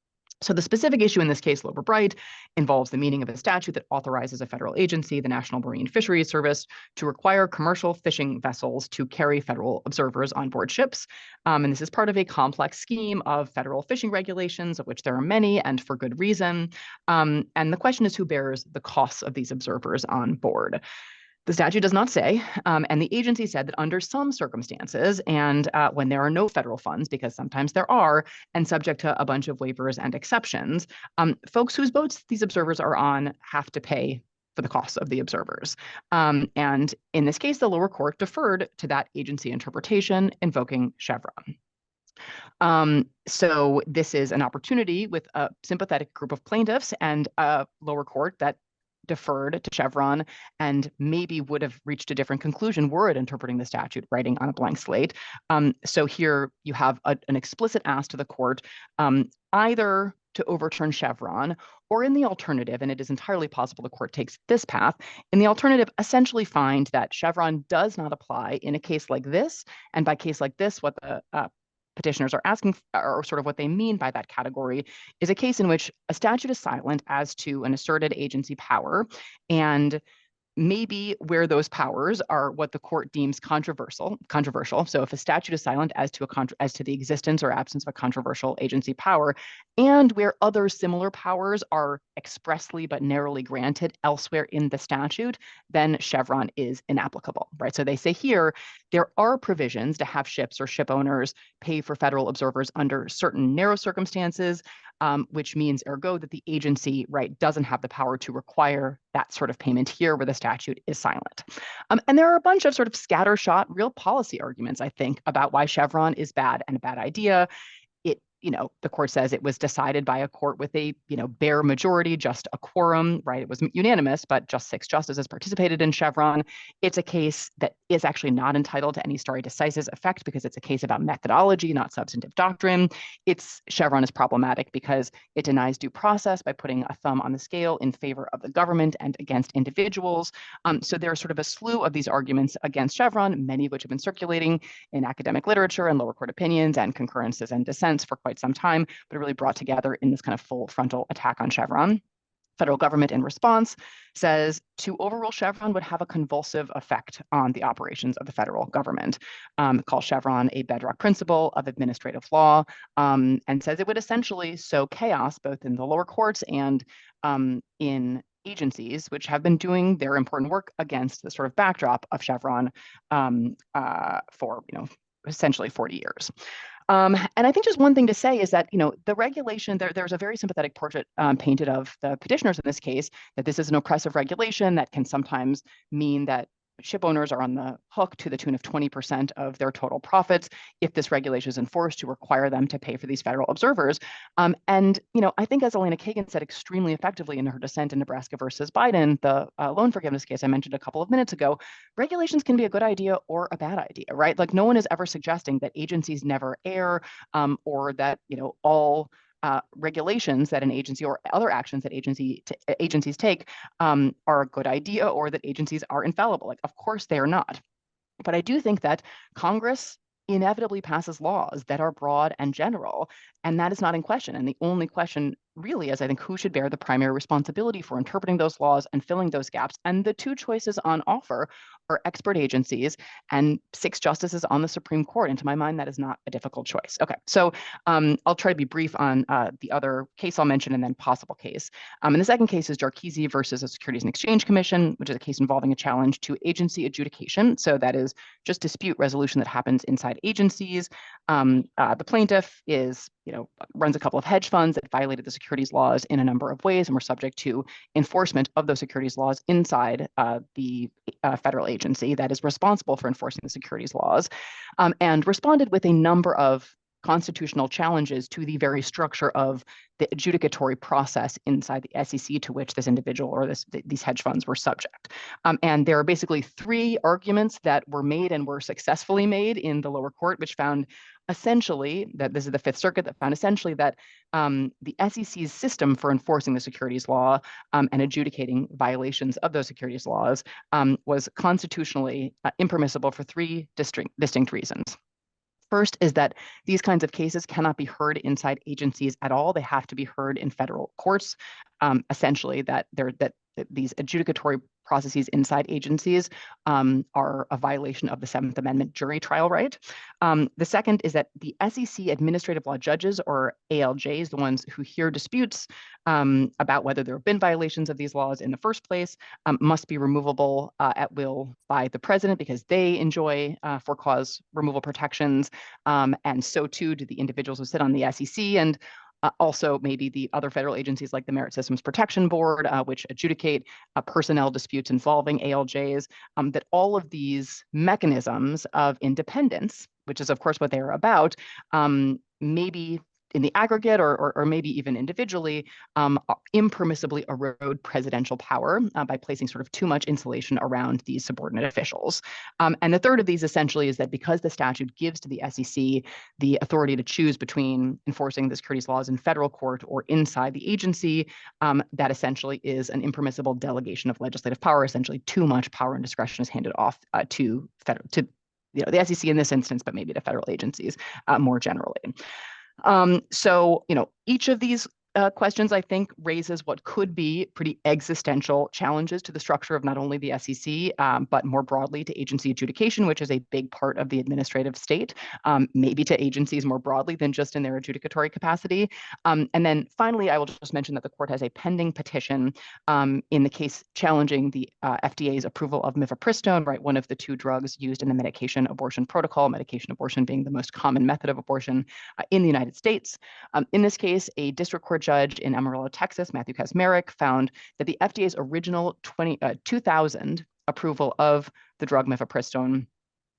B: So the specific issue in this case, Lower Bright, involves the meaning of a statute that authorizes a federal agency, the National Marine Fisheries Service, to require commercial fishing vessels to carry federal observers on board ships. And this is part of a complex scheme of federal fishing regulations, of which there are many, and for good reason. And the question is, who bears the costs of these observers on board? The statute does not say, and the agency said that under some circumstances, and when there are no federal funds, because sometimes there are, and subject to a bunch of waivers and exceptions, folks whose boats these observers are on have to pay for the costs of the observers. And in this case, the lower court deferred to that agency interpretation, invoking Chevron. So this is an opportunity with a sympathetic group of plaintiffs and a lower court that deferred to Chevron and maybe would have reached a different conclusion were it interpreting the statute, writing on a blank slate. So here you have an explicit ask to the court, either to overturn Chevron, or in the alternative, and it is entirely possible the court takes this path, in the alternative, essentially find that Chevron does not apply in a case like this. And by case like this, what the petitioners are asking, or sort of what they mean by that category, is a case in which a statute is silent as to an asserted agency power, and maybe where those powers are what the court deems controversial. So if a statute is silent as to the existence or absence of a controversial agency power, and where other similar powers are expressly but narrowly granted elsewhere in the statute, then Chevron is inapplicable, right? So they say here, there are provisions to have ships or ship owners pay for federal observers under certain narrow circumstances, which means ergo that the agency, right, doesn't have the power to require that sort of payment here where the statute is silent. And there are a bunch of sort of scattershot real policy arguments, I think, about why Chevron is bad and a bad idea. The court says it was decided by a court with a, bare majority, just a quorum, right? It was unanimous, but just 6 justices participated in Chevron. It's a case that is actually not entitled to any stare decisis effect because it's a case about methodology, not substantive doctrine. Chevron is problematic because it denies due process by putting a thumb on the scale in favor of the government and against individuals. So there's sort of a slew of these arguments against Chevron, many of which have been circulating in academic literature and lower court opinions and concurrences and dissents for quite some time, but really brought together in this kind of full frontal attack on Chevron. Federal government in response says to overrule Chevron would have a convulsive effect on the operations of the federal government, calls Chevron a bedrock principle of administrative law, and says it would essentially sow chaos both in the lower courts and in agencies, which have been doing their important work against the sort of backdrop of Chevron for essentially 40 years. And I think just one thing to say is that, the regulation, there's a very sympathetic portrait painted of the petitioners in this case, that this is an oppressive regulation that can sometimes mean that ship owners are on the hook to the tune of 20% of their total profits if this regulation is enforced to require them to pay for these federal observers. And I think, as Elena Kagan said extremely effectively in her dissent in Nebraska versus Biden, the loan forgiveness case I mentioned a couple of minutes ago, regulations can be a good idea or a bad idea, right? Like, no one is ever suggesting that agencies never err, or that all regulations that an agency or other actions that agencies take are a good idea, or that agencies are infallible. Like, of course they are not. But I do think that Congress inevitably passes laws that are broad and general, and that is not in question. And the only question really is, I think, who should bear the primary responsibility for interpreting those laws and filling those gaps. And the 2 choices on offer are expert agencies and 6 justices on the Supreme Court. And to my mind, that is not a difficult choice. Okay, so I'll try to be brief on the other case I'll mention and then possible case. And the second case is Jarkizi versus the Securities and Exchange Commission, which is a case involving a challenge to agency adjudication. So that is just dispute resolution that happens inside agencies. The plaintiff runs a couple of hedge funds that violated the securities laws in a number of ways and were subject to enforcement of those securities laws inside the federal agency that is responsible for enforcing the securities laws, and responded with a number of constitutional challenges to the very structure of the adjudicatory process inside the SEC to which this individual or these hedge funds were subject. And there are basically 3 arguments that were made and were successfully made in the lower court, which found essentially that this is the Fifth Circuit that found essentially that the SEC's system for enforcing the securities law and adjudicating violations of those securities laws was constitutionally impermissible for 3 distinct reasons. First is that these kinds of cases cannot be heard inside agencies at all. They have to be heard in federal courts. Essentially, that these adjudicatory processes inside agencies are a violation of the 7th Amendment jury trial right. The second is that the SEC administrative law judges, or ALJs, the ones who hear disputes about whether there have been violations of these laws in the first place, must be removable at will by the president because they enjoy for cause removal protections. And so too do the individuals who sit on the SEC and also maybe the other federal agencies like the Merit Systems Protection Board, which adjudicate personnel disputes involving ALJs, that all of these mechanisms of independence, which is of course what they are about, maybe in the aggregate or maybe even individually, impermissibly erode presidential power by placing sort of too much insulation around these subordinate officials. And the third of these essentially is that because the statute gives to the SEC the authority to choose between enforcing the securities laws in federal court or inside the agency, that essentially is an impermissible delegation of legislative power. Essentially, too much power and discretion is handed off to the SEC in this instance, but maybe to federal agencies more generally. So, each of these questions, I think, raises what could be pretty existential challenges to the structure of not only the SEC, but more broadly to agency adjudication, which is a big part of the administrative state, maybe to agencies more broadly than just in their adjudicatory capacity. And then finally, I will just mention that the court has a pending petition in the case challenging the FDA's approval of mifepristone, right, one of the 2 drugs used in the medication abortion protocol, medication abortion being the most common method of abortion in the United States. In this case, a district court judge in Amarillo, Texas, Matthew Kaczmarek, found that the FDA's original 2000 approval of the drug mifepristone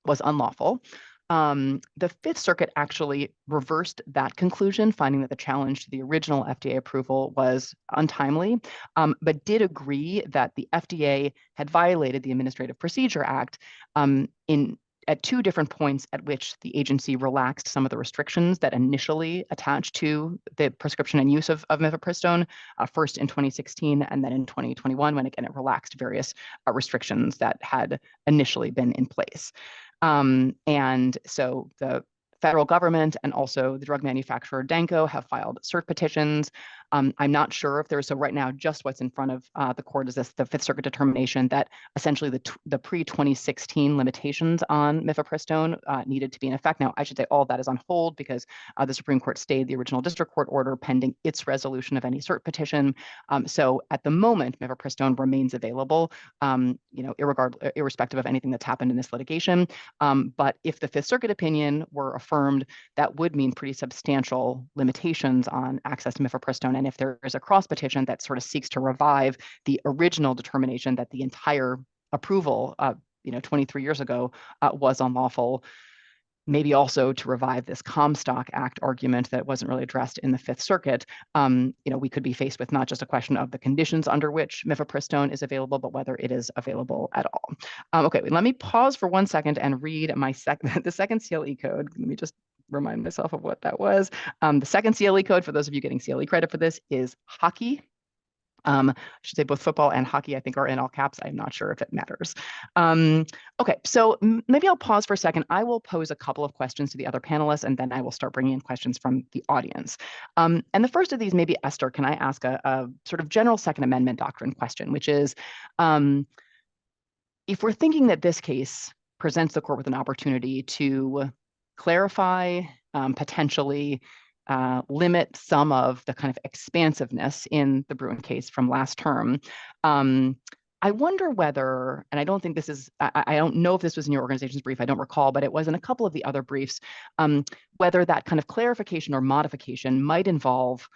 B: was unlawful. The Fifth Circuit actually reversed that conclusion, finding that the challenge to the original FDA approval was untimely, but did agree that the FDA had violated the Administrative Procedure Act at 2 different points at which the agency relaxed some of the restrictions that initially attached to the prescription and use of mifepristone, first in 2016 and then in 2021, when again it relaxed various restrictions that had initially been in place. And so the federal government and also the drug manufacturer Danco have filed cert petitions. I'm not sure if there's, so right now, just what's in front of the court is the Fifth Circuit determination that essentially the pre-2016 limitations on mifepristone needed to be in effect. Now, I should say all of that is on hold because the Supreme Court stayed the original district court order pending its resolution of any cert petition. So at the moment, mifepristone remains available, irrespective of anything that's happened in this litigation. But if the Fifth Circuit opinion were affirmed, that would mean pretty substantial limitations on access to mifepristone. And if there is a cross petition that sort of seeks to revive the original determination that the entire approval, 23 years ago was unlawful, maybe also to revive this Comstock Act argument that wasn't really addressed in the Fifth Circuit, we could be faced with not just a question of the conditions under which mifepristone is available, but whether it is available at all. Okay, let me pause for 1 second and read the second CLE code. Let me just remind myself of what that was. The second CLE code, for those of you getting CLE credit for this, is hockey. I should say both football and hockey, I think, are in all caps. I'm not sure if it matters. Okay, so maybe I'll pause for a second. I will pose a couple of questions to the other panelists, and then I will start bringing in questions from the audience. And the first of these, maybe Esther, can I ask a sort of general Second Amendment doctrine question, which is, if we're thinking that this case presents the court with an opportunity to clarify, potentially limit some of the kind of expansiveness in the Bruen case from last term, I wonder whether, and I don't think this is, I don't know if this was in your organization's brief, I don't recall, but it was in a couple of the other briefs, whether that kind of clarification or modification might involve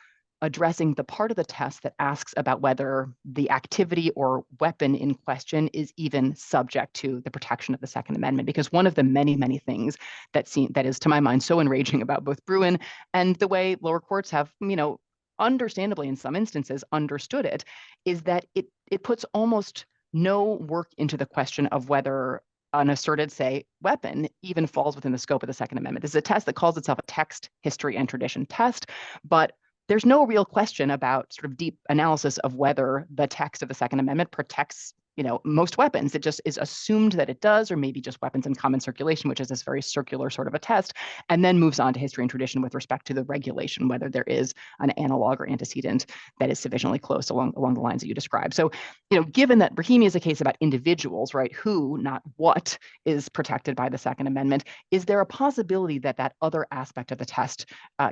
B: addressing the part of the test that asks about whether the activity or weapon in question is even subject to the protection of the Second Amendment. Because one of the many, many things that is, to my mind, so enraging about both Bruen and the way lower courts have, understandably in some instances understood it, is that it puts almost no work into the question of whether an asserted, say, weapon even falls within the scope of the Second Amendment. This is a test that calls itself a text, history, and tradition test, but there's no real question about sort of deep analysis of whether the text of the Second Amendment protects, most weapons. It just is assumed that it does, or maybe just weapons in common circulation, which is this very circular sort of a test, and then moves on to history and tradition with respect to the regulation, whether there is an analog or antecedent that is sufficiently close along the lines that you described. So, given that Brahimi is a case about individuals, right, who, not what, is protected by the Second Amendment, is there a possibility that that other aspect of the test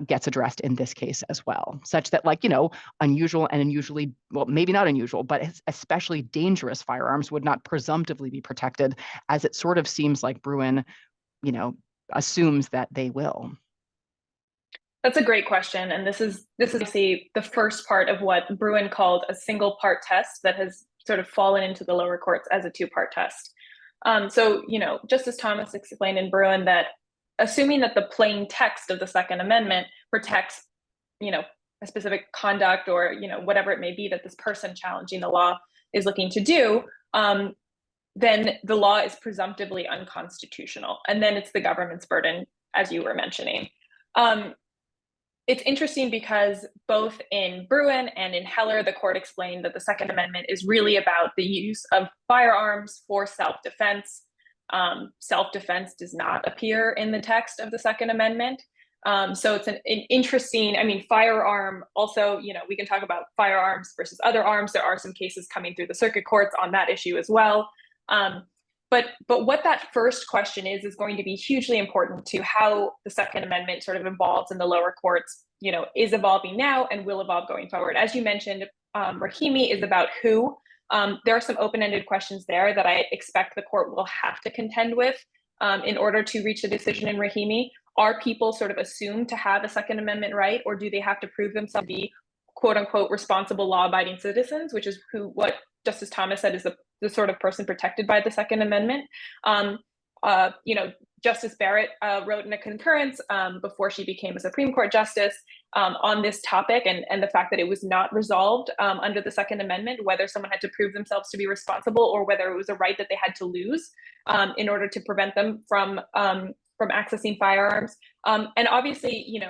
B: gets addressed in this case as well, such that, unusual and unusually, well, maybe not unusual, but especially dangerous firearms would not presumptively be protected, as it sort of seems like Bruen, assumes that they will?
C: That's a great question, and this is the first part of what Bruen called a single part test that has sort of fallen into the lower courts as a two-part test. So, Justice Thomas explained in Bruen that assuming that the plain text of the Second Amendment protects, a specific conduct or, whatever it may be that this person challenging the law is looking to do, then the law is presumptively unconstitutional. And then it's the government's burden, as you were mentioning. It's interesting because both in Bruen and in Heller, the court explained that the Second Amendment is really about the use of firearms for self-defense. Self-defense does not appear in the text of the Second Amendment. So it's an interesting, firearm also, we can talk about firearms versus other arms. There are some cases coming through the circuit courts on that issue as well. But what that first question is going to be hugely important to how the Second Amendment sort of evolves in the lower courts, is evolving now and will evolve going forward. As you mentioned, Rahimi is about who. There are some open-ended questions there that I expect the court will have to contend with in order to reach a decision in Rahimi. Are people sort of assumed to have a Second Amendment right, or do they have to prove themselves to be quote unquote responsible law-abiding citizens, which is what Justice Thomas said is the sort of person protected by the Second Amendment. Justice Barrett wrote in a concurrence before she became a Supreme Court justice on this topic and the fact that it was not resolved under the Second Amendment, whether someone had to prove themselves to be responsible or whether it was a right that they had to lose in order to prevent them from accessing firearms. And obviously,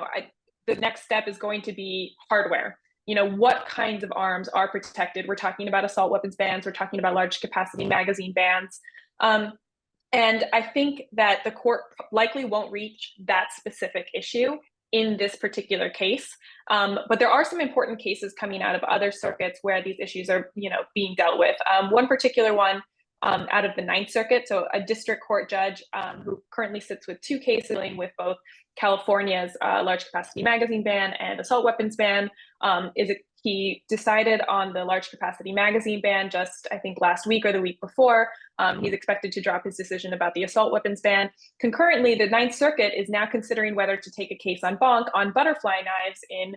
C: the next step is going to be hardware. What kinds of arms are protected? We're talking about assault weapons bans. We're talking about large capacity magazine bans. And I think that the court likely won't reach that specific issue in this particular case. But there are some important cases coming out of other circuits where these issues are, being dealt with. One particular one out of the Ninth Circuit, so a district court judge who currently sits with two cases dealing with both California's large capacity magazine ban and assault weapons ban. He decided on the large capacity magazine ban just, I think, last week or the week before. He's expected to drop his decision about the assault weapons ban. Concurrently, the Ninth Circuit is now considering whether to take a case en banc on butterfly knives in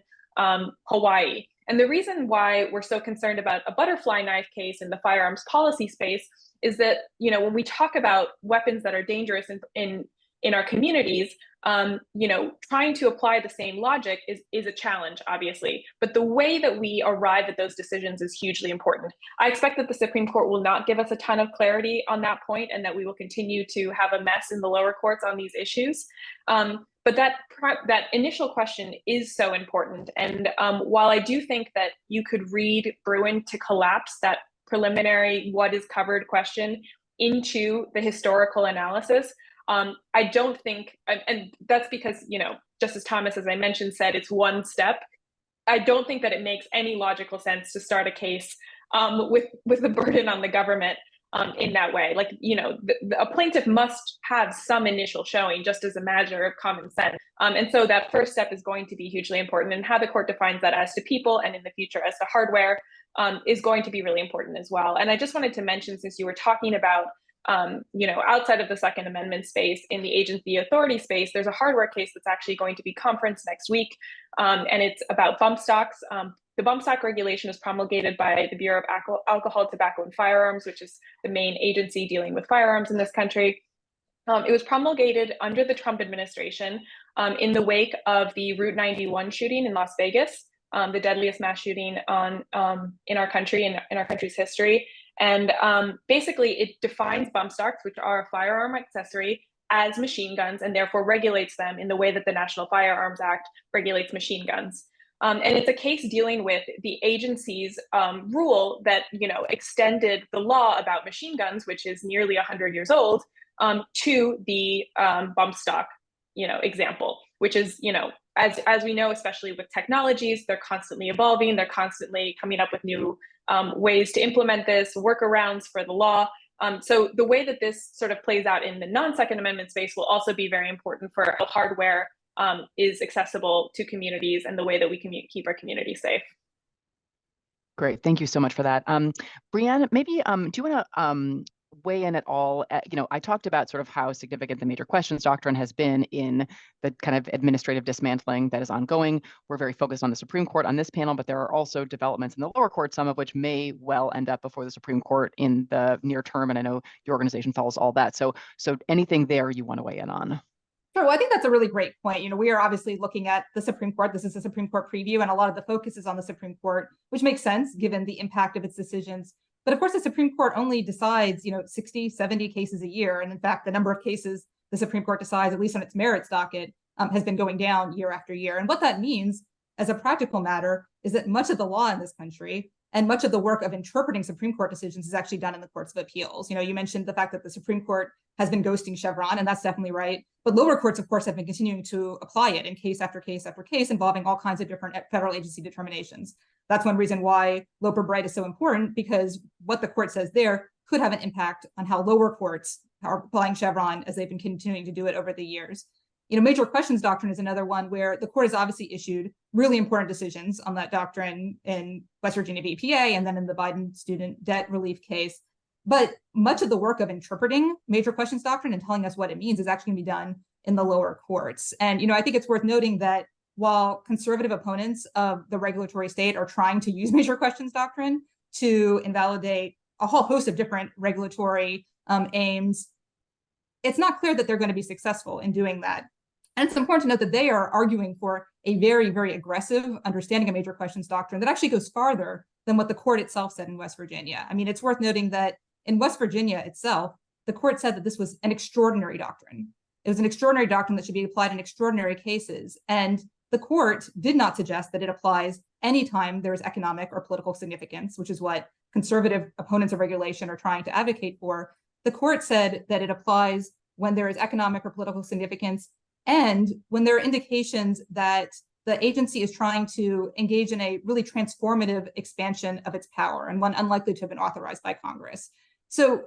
C: Hawaii. And the reason why we're so concerned about a butterfly knife case in the firearms policy space is that, when we talk about weapons that are dangerous in our communities, trying to apply the same logic is a challenge, obviously. But the way that we arrive at those decisions is hugely important. I expect that the Supreme Court will not give us a ton of clarity on that point, and that we will continue to have a mess in the lower courts on these issues. But that initial question is so important. And while I do think that you could read Bruen to collapse that preliminary what is covered question into the historical analysis, I don't think, and that's because, Justice Thomas, as I mentioned, said it's one step. I don't think that it makes any logical sense to start a case with the burden on the government in that way. A plaintiff must have some initial showing just as a matter of common sense. And so that first step is going to be hugely important, and how the court defines that as to people and in the future as to hardware is going to be really important as well. And I just wanted to mention, since you were talking about outside of the Second Amendment space, in the agency authority space, there's a hardware case that's actually going to be conferenced next week, and it's about bump stocks. The bump stock regulation was promulgated by the Bureau of Alcohol, Tobacco, and Firearms, which is the main agency dealing with firearms in this country. It was promulgated under the Trump administration in the wake of the Route 91 shooting in Las Vegas, the deadliest mass shooting in our country, in our country's history. And basically, it defines bump stocks, which are a firearm accessory, as machine guns, and therefore regulates them in the way that the National Firearms Act regulates machine guns. And it's a case dealing with the agency's rule that, extended the law about machine guns, which is nearly 100 years old, to the bump stock, example, which is, as we know, especially with technologies, they're constantly evolving. They're constantly coming up with new ways to implement this, workarounds for the law. So the way that this sort of plays out in the non-Second Amendment space will also be very important for how hardware is accessible to communities and the way that we can keep our community safe.
B: Great, thank you so much for that. Brianne, maybe do you want to weigh in at all? I talked about sort of how significant the major questions doctrine has been in the kind of administrative dismantling that is ongoing. We're very focused on the Supreme Court on this panel, but there are also developments in the lower court, some of which may well end up before the Supreme Court in the near term. And I know your organization follows all that. So anything there you want to weigh in on?
D: Sure. Well, I think that's a really great point. We are obviously looking at the Supreme Court. This is a Supreme Court preview, and a lot of the focus is on the Supreme Court, which makes sense given the impact of its decisions. But of course, the Supreme Court only decides, 60, 70 cases a year. And in fact, the number of cases the Supreme Court decides, at least on its merits docket, has been going down year after year. And what that means as a practical matter is that much of the law in this country and much of the work of interpreting Supreme Court decisions is actually done in the courts of appeals. You mentioned the fact that the Supreme Court has been ghosting Chevron, and that's definitely right. But lower courts, of course, have been continuing to apply it in case after case after case involving all kinds of different federal agency determinations. That's one reason why Loper-Bright is so important, because what the court says there could have an impact on how lower courts are applying Chevron as they've been continuing to do it over the years. Major questions doctrine is another one where the court has obviously issued really important decisions on that doctrine in West Virginia v. EPA and then in the Biden student debt relief case. But much of the work of interpreting major questions doctrine and telling us what it means is actually going to be done in the lower courts. And, I think it's worth noting that while conservative opponents of the regulatory state are trying to use major questions doctrine to invalidate a whole host of different regulatory aims, it's not clear that they're going to be successful in doing that. And it's important to note that they are arguing for a very, very aggressive understanding of major questions doctrine that actually goes farther than what the court itself said in West Virginia. I mean, it's worth noting that in West Virginia itself, the court said that this was an extraordinary doctrine. It was an extraordinary doctrine that should be applied in extraordinary cases. And the court did not suggest that it applies anytime there is economic or political significance, which is what conservative opponents of regulation are trying to advocate for. The court said that it applies when there is economic or political significance and when there are indications that the agency is trying to engage in a really transformative expansion of its power and one unlikely to have been authorized by Congress. So,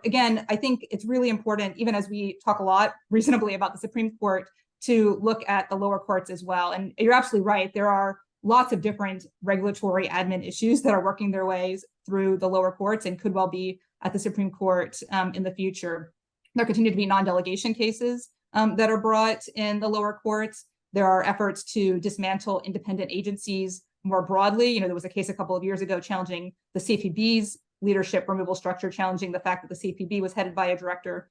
D: again, I think it's really important, even as we talk a lot reasonably about the Supreme Court, to look at the lower courts as well. And you're absolutely right. There are lots of different regulatory admin issues that are working their ways through the lower courts and could well be at the Supreme Court in the future. There continue to be non-delegation cases that are brought in the lower courts. There are efforts to dismantle independent agencies more broadly. There was a case a couple of years ago challenging the CFPB's leadership removal structure, challenging the fact that the CFPB was headed by a director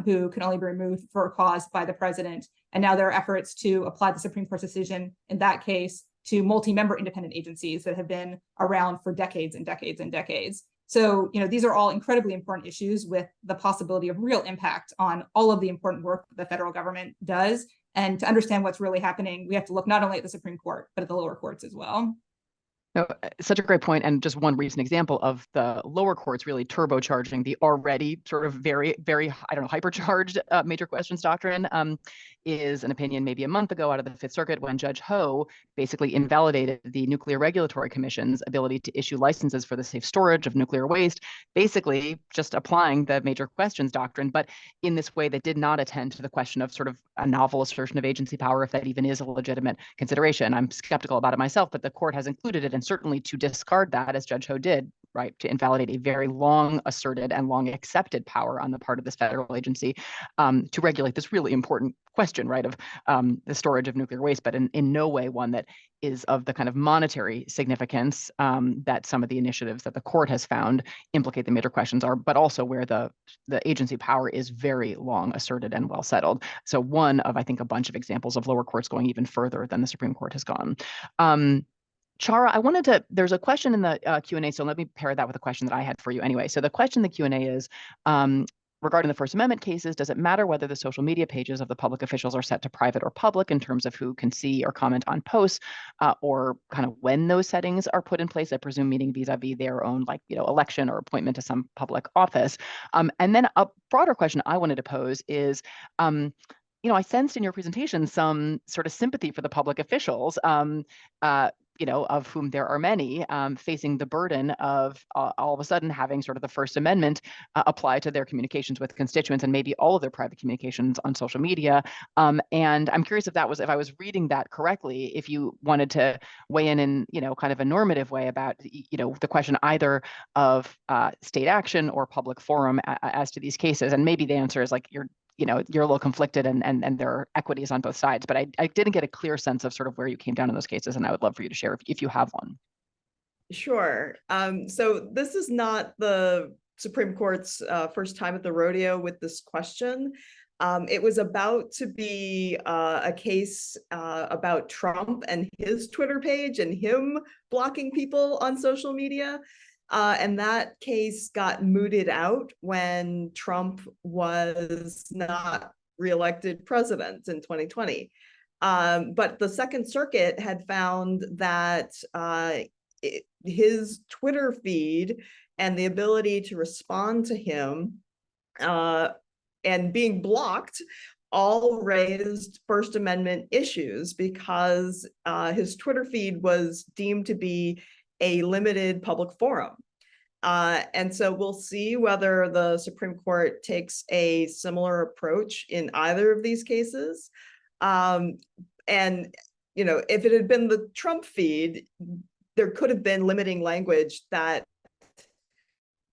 D: who can only be removed for a cause by the president. And now there are efforts to apply the Supreme Court's decision in that case to multi-member independent agencies that have been around for decades and decades and decades. So, these are all incredibly important issues with the possibility of real impact on all of the important work the federal government does. And to understand what's really happening, we have to look not only at the Supreme Court, but at the lower courts as well.
B: No, such a great point, and just one recent example of the lower courts really turbocharging the already sort of very, very, hypercharged major questions doctrine is an opinion maybe a month ago out of the Fifth Circuit when Judge Ho basically invalidated the Nuclear Regulatory Commission's ability to issue licenses for the safe storage of nuclear waste, basically just applying the major questions doctrine, but in this way that did not attend to the question of sort of a novel assertion of agency power, if that even is a legitimate consideration. I'm skeptical about it myself, but the court has included it, and certainly to discard that, as Judge Ho did, right, to invalidate a very long asserted and long accepted power on the part of this federal agency to regulate this really important question, right, of the storage of nuclear waste, but in no way one that is of the kind of monetary significance that some of the initiatives that the court has found implicate the major questions are, but also where the agency power is very long asserted and well settled. So one of, I think, a bunch of examples of lower courts going even further than the Supreme Court has gone. Chara, there's a question in the Q&A, so let me pair that with a question that I had for you anyway. So the question in the Q&A is, regarding the First Amendment cases, does it matter whether the social media pages of the public officials are set to private or public in terms of who can see or comment on posts, or kind of when those settings are put in place? I presume meaning vis-a-vis their own, like, election or appointment to some public office. And then a broader question I wanted to pose is, I sensed in your presentation some sort of sympathy for the public officials, of whom there are many, facing the burden of all of a sudden having sort of the First Amendment apply to their communications with constituents and maybe all of their private communications on social media. And I'm curious if I was reading that correctly, if you wanted to weigh in, kind of a normative way about, the question either of state action or public forum as to these cases. And maybe the answer is like, you're a little conflicted and there are equities on both sides, but I didn't get a clear sense of sort of where you came down in those cases, and I would love for you to share if you have one.
E: Sure. So this is not the Supreme Court's first time at the rodeo with this question. It was about to be a case about Trump and his Twitter page and him blocking people on social media. And that case got mooted out when Trump was not reelected president in 2020. But the Second Circuit had found that his Twitter feed and the ability to respond to him and being blocked all raised First Amendment issues because his Twitter feed was deemed to be a limited public forum. And so we'll see whether the Supreme Court takes a similar approach in either of these cases. And, if it had been the Trump feed, there could have been limiting language that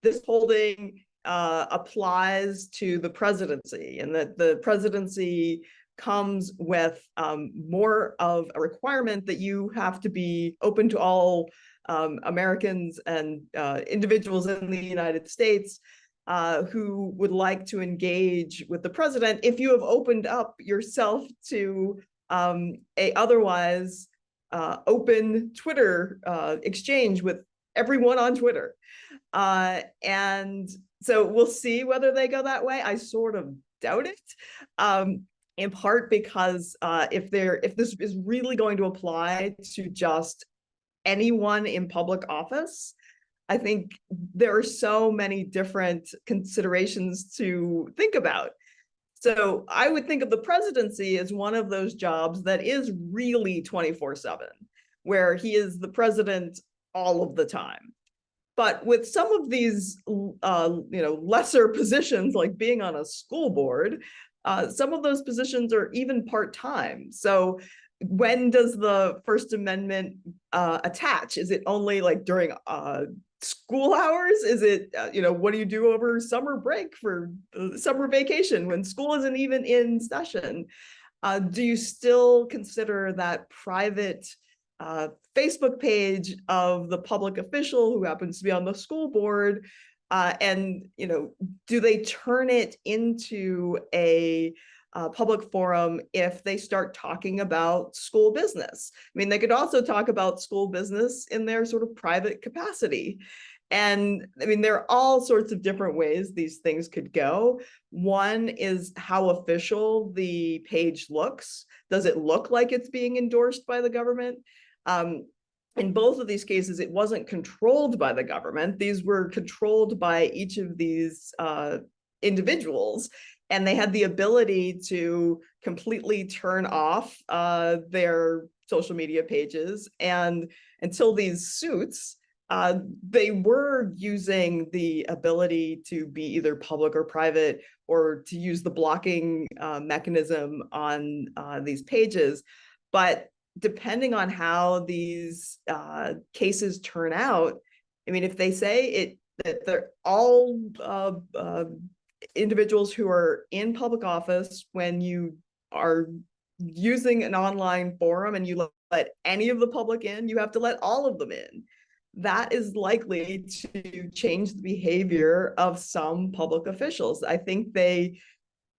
E: this holding applies to the presidency, and that the presidency comes with more of a requirement that you have to be open to all Americans and individuals in the United States who would like to engage with the president if you have opened up yourself to a otherwise open Twitter exchange with everyone on Twitter. And so we'll see whether they go that way. I sort of doubt it. In part because if this is really going to apply to just anyone in public office, I think there are so many different considerations to think about. So I would think of the presidency as one of those jobs that is really 24/7, where he is the president all of the time. But with some of these, lesser positions, like being on a school board, some of those positions are even part-time. So when does the First Amendment attach? Is it only like during school hours? Is it, what do you do over summer break for summer vacation when school isn't even in session? Do you still consider that private Facebook page of the public official who happens to be on the school board? And, do they turn it into a public forum if they start talking about school business? I mean, they could also talk about school business in their sort of private capacity. And I mean, there are all sorts of different ways these things could go. One is how official the page looks. Does it look like it's being endorsed by the government? In both of these cases, it wasn't controlled by the government. These were controlled by each of these individuals, and they had the ability to completely turn off their social media pages. And until these suits, they were using the ability to be either public or private, or to use the blocking mechanism on these pages. But depending on how these cases turn out, I mean, if they say that they're all individuals who are in public office, when you are using an online forum and you let any of the public in, you have to let all of them in. That is likely to change the behavior of some public officials. I think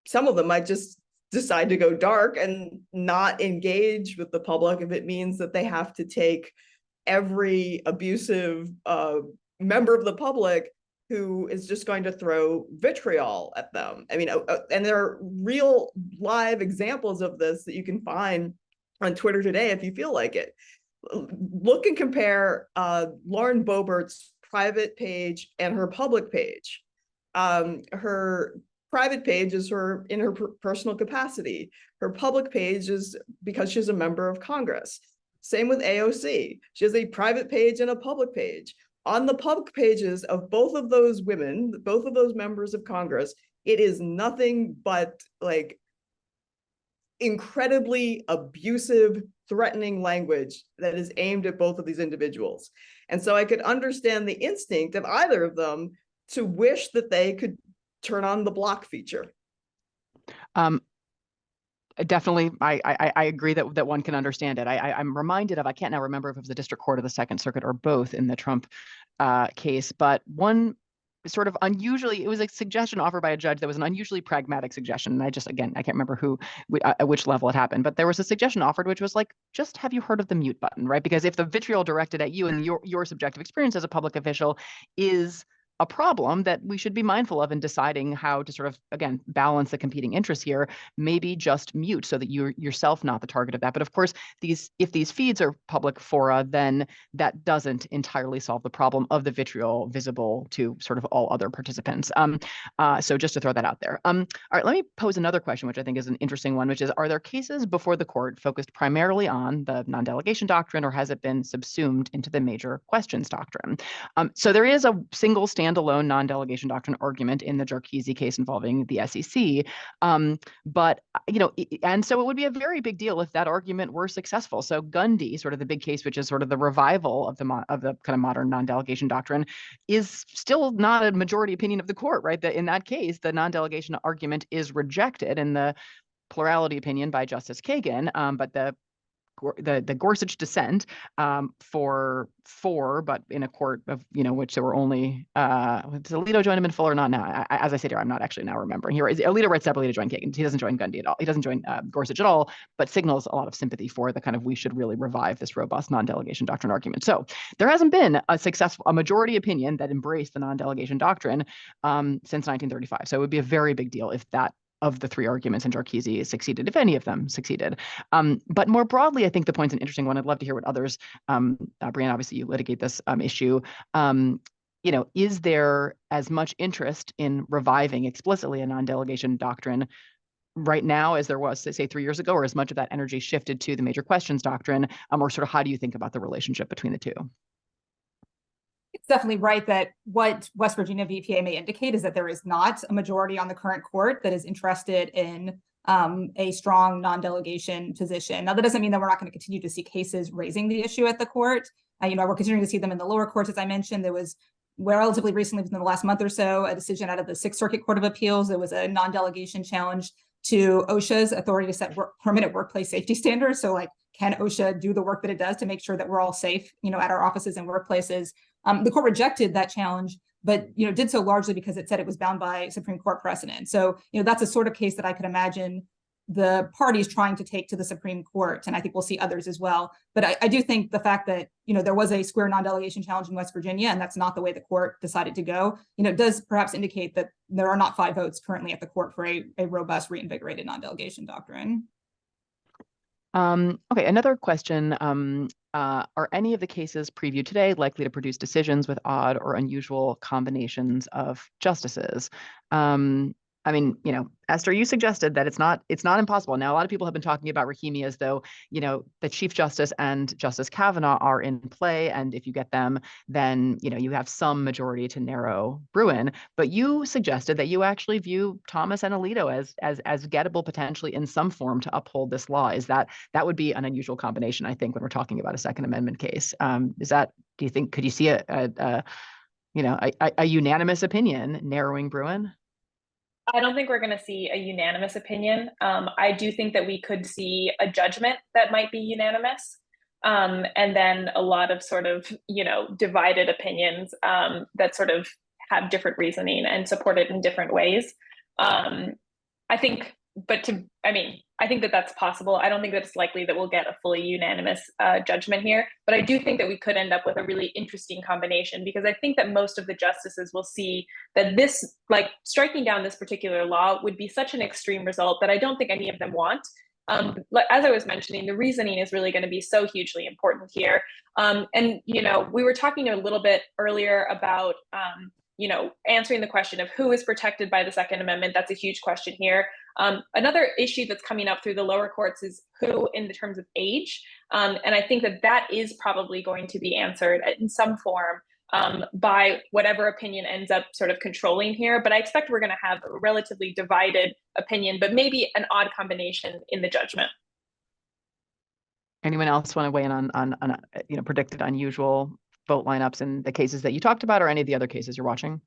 E: some of them might just decide to go dark and not engage with the public if it means that they have to take every abusive member of the public who is just going to throw vitriol at them. I mean, and there are real live examples of this that you can find on Twitter today if you feel like it. Look and compare Lauren Boebert's private page and her public page. Her private page is her in her personal capacity. Her public page is because she's a member of Congress. Same with AOC. She has a private page and a public page. On the public pages of both of those women, both of those members of Congress, it is nothing but like incredibly abusive, threatening language that is aimed at both of these individuals. And so I could understand the instinct of either of them to wish that they could turn on the block feature.
B: Definitely, I agree that one can understand it. I'm reminded of, I can't now remember if it was the district court or the Second Circuit or both in the Trump case, but one sort of unusually, it was a suggestion offered by a judge that was an unusually pragmatic suggestion. And I just, again, I can't remember at which level it happened, but there was a suggestion offered, which was like, just have you heard of the mute button, right? Because if the vitriol directed at you and your subjective experience as a public official is a problem that we should be mindful of in deciding how to sort of, again, balance the competing interests here, maybe just mute so that you're yourself not the target of that. But of course, if these feeds are public fora, then that doesn't entirely solve the problem of the vitriol visible to sort of all other participants. So just to throw that out there. All right, let me pose another question, which I think is an interesting one, which is, are there cases before the court focused primarily on the non-delegation doctrine, or has it been subsumed into the major questions doctrine? So there is a single standalone non-delegation doctrine argument in the Jarkizi case involving the SEC. But, you know, and so it would be a very big deal if that argument were successful. So Gundy, sort of the big case, which is sort of the revival of the kind of modern non-delegation doctrine, is still not a majority opinion of the court, right? That in that case, the non-delegation argument is rejected in the plurality opinion by Justice Kagan, but the Gorsuch dissent for four, but in a court of, you know, which there were only, does Alito join him in full or not now? As I said here, I'm not actually now remembering here. Alito writes separately to join Kagan. He doesn't join Gundy at all. He doesn't join Gorsuch at all, but signals a lot of sympathy for the kind of, we should really revive this robust non-delegation doctrine argument. So there hasn't been a majority opinion that embraced the non-delegation doctrine since 1935. So it would be a very big deal if that of the three arguments in Jarkizi succeeded, if any of them succeeded. But more broadly, I think the point's an interesting one. I'd love to hear what others, Brianne, obviously you litigate this issue. You know, is there as much interest in reviving explicitly a non-delegation doctrine right now as there was, say, 3 years ago, or as much of that energy shifted to the major questions doctrine, or sort of how do you think about the relationship between the two?
D: It's definitely right that what West Virginia VPA may indicate is that there is not a majority on the current court that is interested in a strong non-delegation position. Now, that doesn't mean that we're not going to continue to see cases raising the issue at the court. You know, we're continuing to see them in the lower courts, as I mentioned. There was relatively recently, within the last month or so, a decision out of the Sixth Circuit Court of Appeals. There was a non-delegation challenge to OSHA's authority to set permanent workplace safety standards. So, like, can OSHA do the work that it does to make sure that we're all safe, you know, at our offices and workplaces? The court rejected that challenge, but, you know, did so largely because it said it was bound by Supreme Court precedent. So, you know, that's a sort of case that I could imagine the parties trying to take to the Supreme Court, and I think we'll see others as well. But I do think the fact that, you know, there was a square non-delegation challenge in West Virginia, and that's not the way the court decided to go, you know, does perhaps indicate that there are not 5 votes currently at the court for a robust, reinvigorated non-delegation doctrine.
B: Okay, another question. Are any of the cases previewed today likely to produce decisions with odd or unusual combinations of justices? I mean, you know, Esther, you suggested that it's not impossible. Now, a lot of people have been talking about Rahimi as though, you know, the Chief Justice and Justice Kavanaugh are in play, and if you get them, then, you know, you have some majority to narrow Bruen. But you suggested that you actually view Thomas and Alito as gettable potentially in some form to uphold this law. Is that would be an unusual combination, I think, when we're talking about a Second Amendment case? Do you think, could you see a unanimous opinion narrowing Bruen?
C: I don't think we're going to see a unanimous opinion. I do think that we could see a judgment that might be unanimous, and then a lot of sort of, you know, divided opinions that sort of have different reasoning and support it in different ways. I think, I mean, I think that that's possible. I don't think that it's likely that we'll get a fully unanimous judgment here, but I do think that we could end up with a really interesting combination, because I think that most of the justices will see that this, like striking down this particular law, would be such an extreme result that I don't think any of them want. As I was mentioning, the reasoning is really going to be so hugely important here. And, you know, we were talking a little bit earlier about, you know, answering the question of who is protected by the Second Amendment. That's a huge question here. Another issue that's coming up through the lower courts is who in the terms of age. And I think that that is probably going to be answered in some form by whatever opinion ends up sort of controlling here. But I expect we're going to have a relatively divided opinion, but maybe an odd combination in the judgment.
B: Anyone else want to weigh in on you know, predicted unusual vote lineups in the cases that you talked about, or any of the other cases you're watching?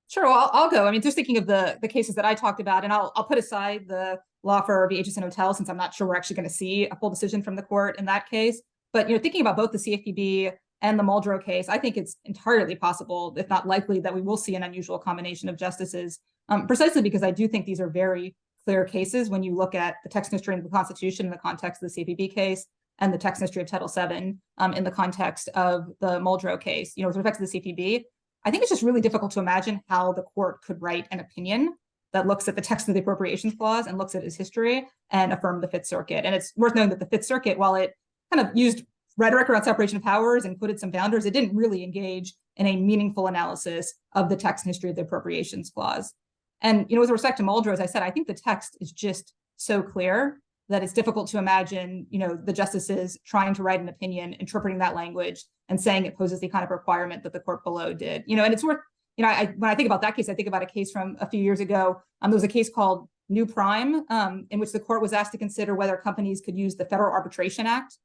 D: Sure, well, I'll go. I mean, just thinking of the cases that I talked about, and I'll put aside the law for VHS and Hotel, since I'm not sure we're actually going to see a full decision from the court in that case. But, you know, thinking about both the CFPB and the Muldrow case, I think it's entirely possible, if not likely, that we will see an unusual combination of justices, precisely because I do think these are very clear cases when you look at the text and history of the Constitution in the context of the CFPB case, and the text and history of Title VII in the context of the Muldrow case. You know, with respect to the CFPB, I think it's just really difficult to imagine how the court could write an opinion that looks at the text of the Appropriations Clause and looks at its history and affirm the Fifth Circuit. And it's worth noting that the Fifth Circuit, while it kind of used rhetoric around separation of powers and quoted some founders, it didn't really engage in a meaningful analysis of the text and history of the Appropriations Clause. And, you know, with respect to Muldrow, as I said, I think the text is just so clear that it's difficult to imagine, you know, the justices trying to write an opinion, interpreting that language, and saying it poses the kind of requirement that the court below did. You know, and it's worth, you know, when I think about that case, I think about a case from a few years ago. There was a case called New Prime, in which the court was asked to consider whether companies could use the Federal Arbitration Act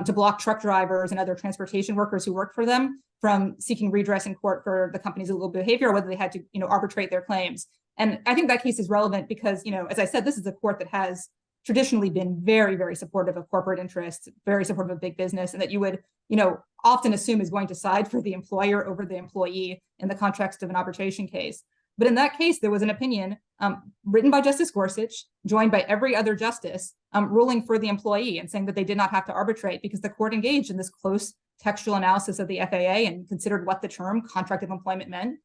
D: to block truck drivers and other transportation workers who worked for them from seeking redress in court for the company's illegal behavior, or whether they had to, you know, arbitrate their claims. And I think that case is relevant because, you know, as I said, this is a court that has traditionally been very, very supportive of corporate interests, very supportive of big business, and that you would, you know, often assume is going to side for the employer over the employee in the context of an arbitration case. But in that case, there was an opinion written by Justice Gorsuch, joined by every other justice, ruling for the employee and saying that they did not have to arbitrate because the court engaged in this close textual analysis of the FAA and considered what the term contract of employment meant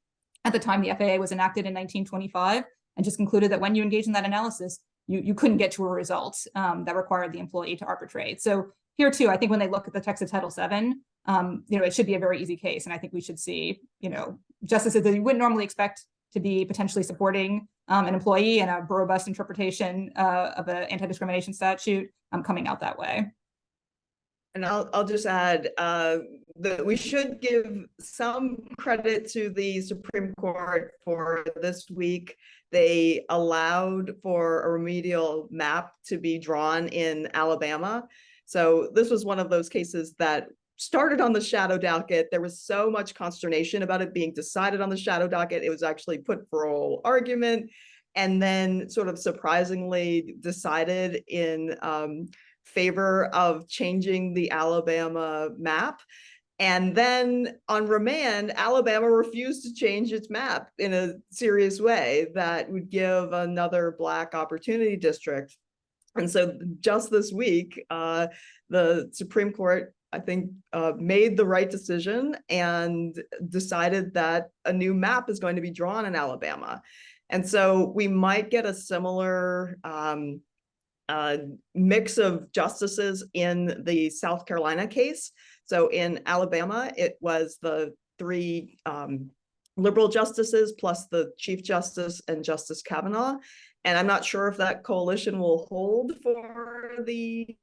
D: at the time the FAA was enacted in 1925, and just concluded that when you engage in that analysis, you couldn't get to a result that required the employee to arbitrate. So here too, I think when they look at the text of Title VII, you know, it should be a very easy case. And I think we should see, you know, justices that you wouldn't normally expect to be potentially supporting an employee and a robust interpretation of an anti-discrimination statute coming out that way.
E: And I'll just add that we should give some credit to the Supreme Court for this week. They allowed for a remedial map to be drawn in Alabama. So this was one of those cases that started on the shadow docket. There was so much consternation about it being decided on the shadow docket. It was actually put for oral argument and then sort of surprisingly decided in favor of changing the Alabama map. And then on remand, Alabama refused to change its map in a serious way that would give another Black opportunity district. And so just this week, the Supreme Court, I think, made the right decision and decided that a new map is going to be drawn in Alabama. And so we might get a similar mix of justices in the South Carolina case. So in Alabama, it was the 3 liberal justices plus the Chief Justice and Justice Kavanaugh. And I'm not sure if that coalition will hold for the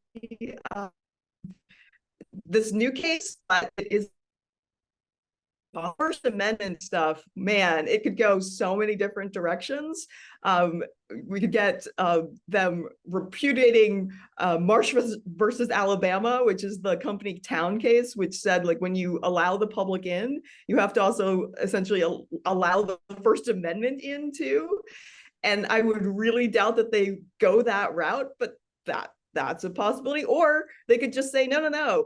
E: this new case, but it is First Amendment stuff. Man, it could go so many different directions. We could get them repudiating Marsh versus Alabama, which is the company town case, which said, like, when you allow the public in, you have to also essentially allow the First Amendment in too. And I would really doubt that they go that route, but that's a possibility. Or they could just say, no,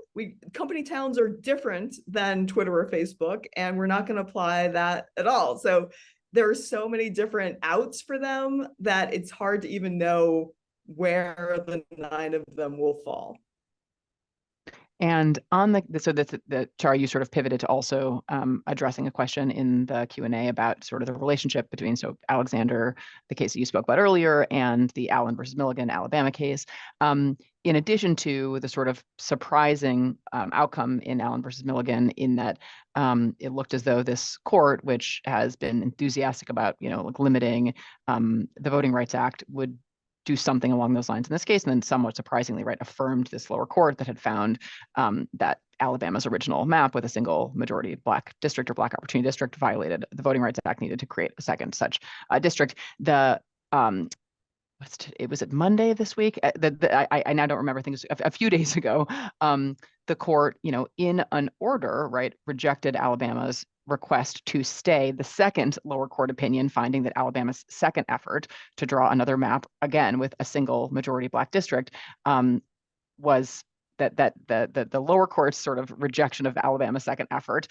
E: company towns are different than Twitter or Facebook, and we're not going to apply that at all. So there are so many different outs for them that it's hard to even know where the 9 of them will fall.
B: And on the Char, you sort of pivoted to also addressing a question in the Q&A about sort of the relationship between Alexander, the case that you spoke about earlier, and the Allen versus Milligan Alabama case. In addition to the sort of surprising outcome in Allen versus Milligan, in that it looked as though this court, which has been enthusiastic about like limiting the Voting Rights Act, would do something along those lines in this case, and then somewhat surprisingly, right, affirmed this lower court that had found that Alabama's original map with a single majority Black district or Black opportunity district violated the Voting Rights Act, needed to create a second such district. The it was Monday this week. I now don't remember. I think it was a few days ago. The court, in an order, right, rejected Alabama's request to stay the second lower court opinion, finding that Alabama's second effort to draw another map, again with a single majority Black district, was that the lower court's sort of rejection of Alabama's second effort.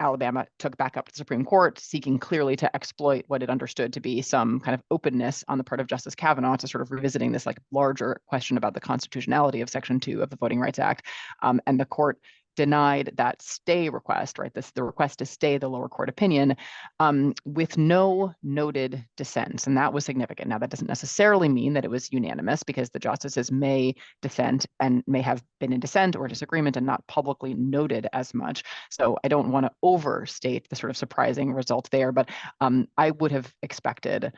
B: Alabama took back up to the Supreme Court, seeking clearly to exploit what it understood to be some kind of openness on the part of Justice Kavanaugh to sort of revisiting this like larger question about the constitutionality of Section 2 of the Voting Rights Act. And the court denied that stay request, right? The request to stay the lower court opinion with no noted dissents. And that was significant. Now, that doesn't necessarily mean that it was unanimous, because the justices may dissent and may have been in dissent or disagreement and not publicly noted as much. So I don't want to overstate the sort of surprising result there, but I would have expected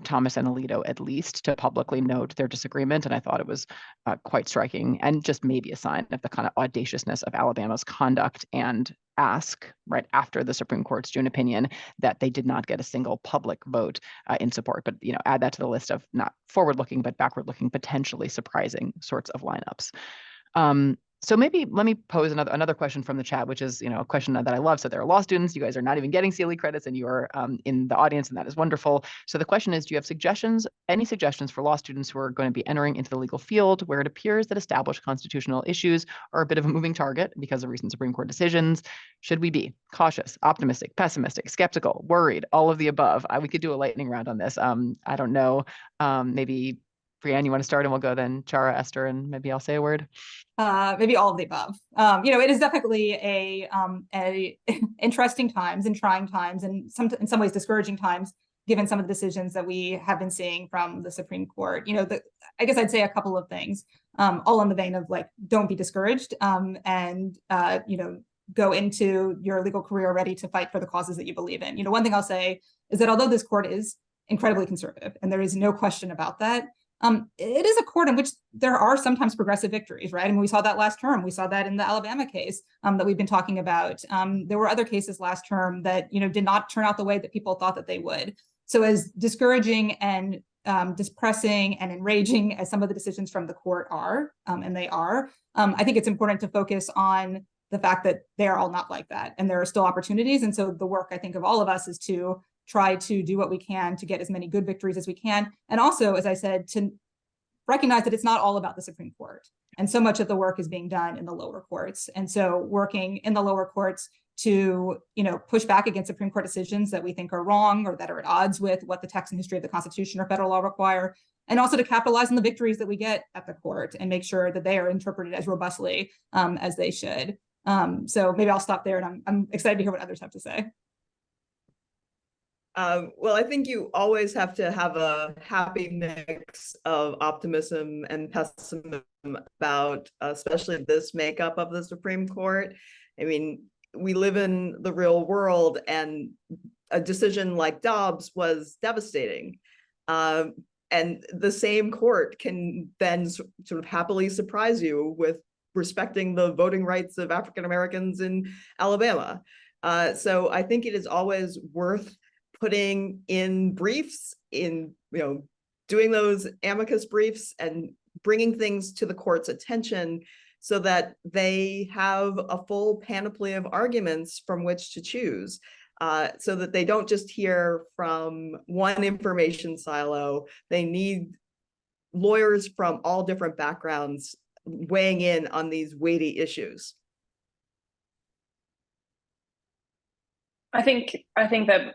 B: Thomas and Alito at least to publicly note their disagreement. And I thought it was quite striking, and just maybe a sign of the kind of audaciousness of Alabama's conduct, and ask right after the Supreme Court's June opinion that they did not get a single public vote in support. But, add that to the list of not forward-looking, but backward-looking, potentially surprising sorts of lineups. So maybe let me pose another question from the chat, which is, a question that I love. So there are law students, you guys are not even getting CLE credits, and you are in the audience, and that is wonderful. So the question is, do you have any suggestions for law students who are going to be entering into the legal field, where it appears that established constitutional issues are a bit of a moving target because of recent Supreme Court decisions? Should we be cautious, optimistic, pessimistic, skeptical, worried, all of the above? We could do a lightning round on this. I don't know, maybe Brianne, you want to start, and we'll go then Chara, Esther, and maybe I'll say a word.
D: Maybe all of the above. It is definitely a interesting times and trying times, and in some ways discouraging times, given some of the decisions that we have been seeing from the Supreme Court. I guess I'd say a couple of things, all in the vein of like, don't be discouraged, and go into your legal career ready to fight for the causes that you believe in. One thing I'll say is that although this court is incredibly conservative, and there is no question about that, it is a court in which there are sometimes progressive victories, right? And we saw that last term. We saw that in the Alabama case that we've been talking about. There were other cases last term that did not turn out the way that people thought that they would. So as discouraging and depressing and enraging as some of the decisions from the court are, and they are, I think it's important to focus on the fact that they are all not like that, and there are still opportunities. And so the work, I think, of all of us is to try to do what we can to get as many good victories as we can. And also, as I said, to recognize that it's not all about the Supreme Court. And so much of the work is being done in the lower courts. And so working in the lower courts to, push back against Supreme Court decisions that we think are wrong or that are at odds with what the text and history of the Constitution or federal law require. And also to capitalize on the victories that we get at the court and make sure that they are interpreted as robustly as they should. So maybe I'll stop there, and I'm excited to hear what others have to say.
E: Well, I think you always have to have a happy mix of optimism and pessimism about, especially this makeup of the Supreme Court. I mean, we live in the real world, and a decision like Dobbs was devastating. And the same court can then sort of happily surprise you with respecting the voting rights of African Americans in Alabama. So I think it is always worth putting in briefs, doing those amicus briefs and bringing things to the court's attention so that they have a full panoply of arguments from which to choose, so that they don't just hear from one information silo. They need lawyers from all different backgrounds weighing in on these weighty issues.
C: I think that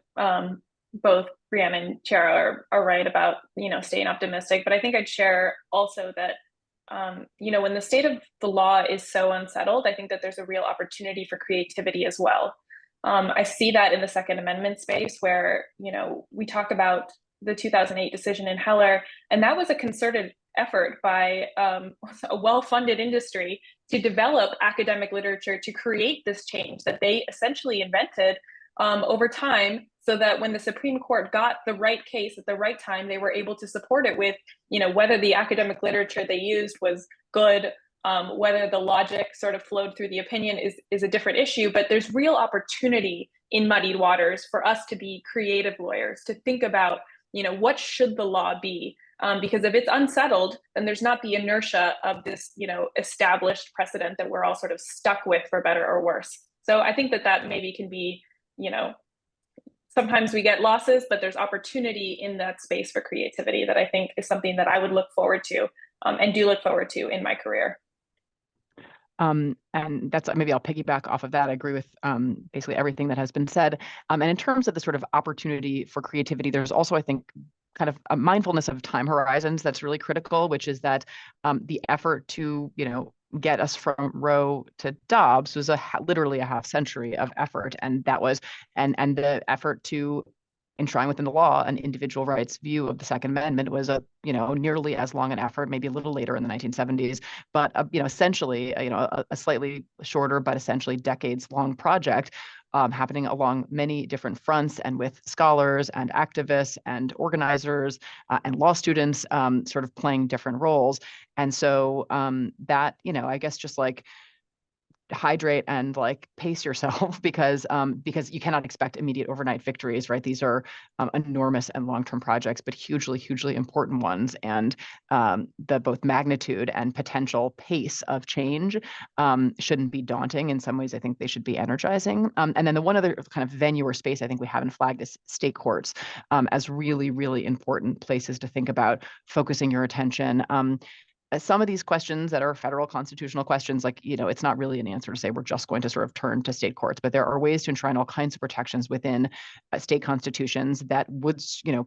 C: both Brianne and Chara are right about, staying optimistic, but I think I'd share also that, when the state of the law is so unsettled, I think that there's a real opportunity for creativity as well. I see that in the Second Amendment space where, we talk about the 2008 decision in Heller, and that was a concerted effort by a well-funded industry to develop academic literature to create this change that they essentially invented over time, so that when the Supreme Court got the right case at the right time, they were able to support it with, whether the academic literature they used was good, whether the logic sort of flowed through the opinion is a different issue, but there's real opportunity in muddied waters for us to be creative lawyers, to think about, what should the law be? Because if it's unsettled, then there's not the inertia of this, established precedent that we're all sort of stuck with for better or worse. So I think that maybe can be, sometimes we get losses, but there's opportunity in that space for creativity that I think is something that I would look forward to and do look forward to in my career.
B: And that's, maybe I'll piggyback off of that. I agree with basically everything that has been said. And in terms of the sort of opportunity for creativity, there's also, I think, kind of a mindfulness of time horizons that's really critical, which is that the effort to, get us from Roe to Dobbs was literally a half century of effort. And that was, and the effort to enshrine within the law an individual rights view of the Second Amendment was a, nearly as long an effort, maybe a little later in the 1970s, but essentially, a slightly shorter, but essentially decades long project happening along many different fronts and with scholars and activists and organizers and law students sort of playing different roles. And so that, I guess just like hydrate and like pace yourself because you cannot expect immediate overnight victories, right? These are enormous and long-term projects, but hugely, hugely important ones. And the both magnitude and potential pace of change shouldn't be daunting. In some ways, I think they should be energizing. And then the one other kind of venue or space I think we haven't flagged is state courts as really, really important places to think about focusing your attention. Some of these questions that are federal constitutional questions, like, it's not really an answer to say we're just going to sort of turn to state courts, but there are ways to enshrine all kinds of protections within state constitutions that would,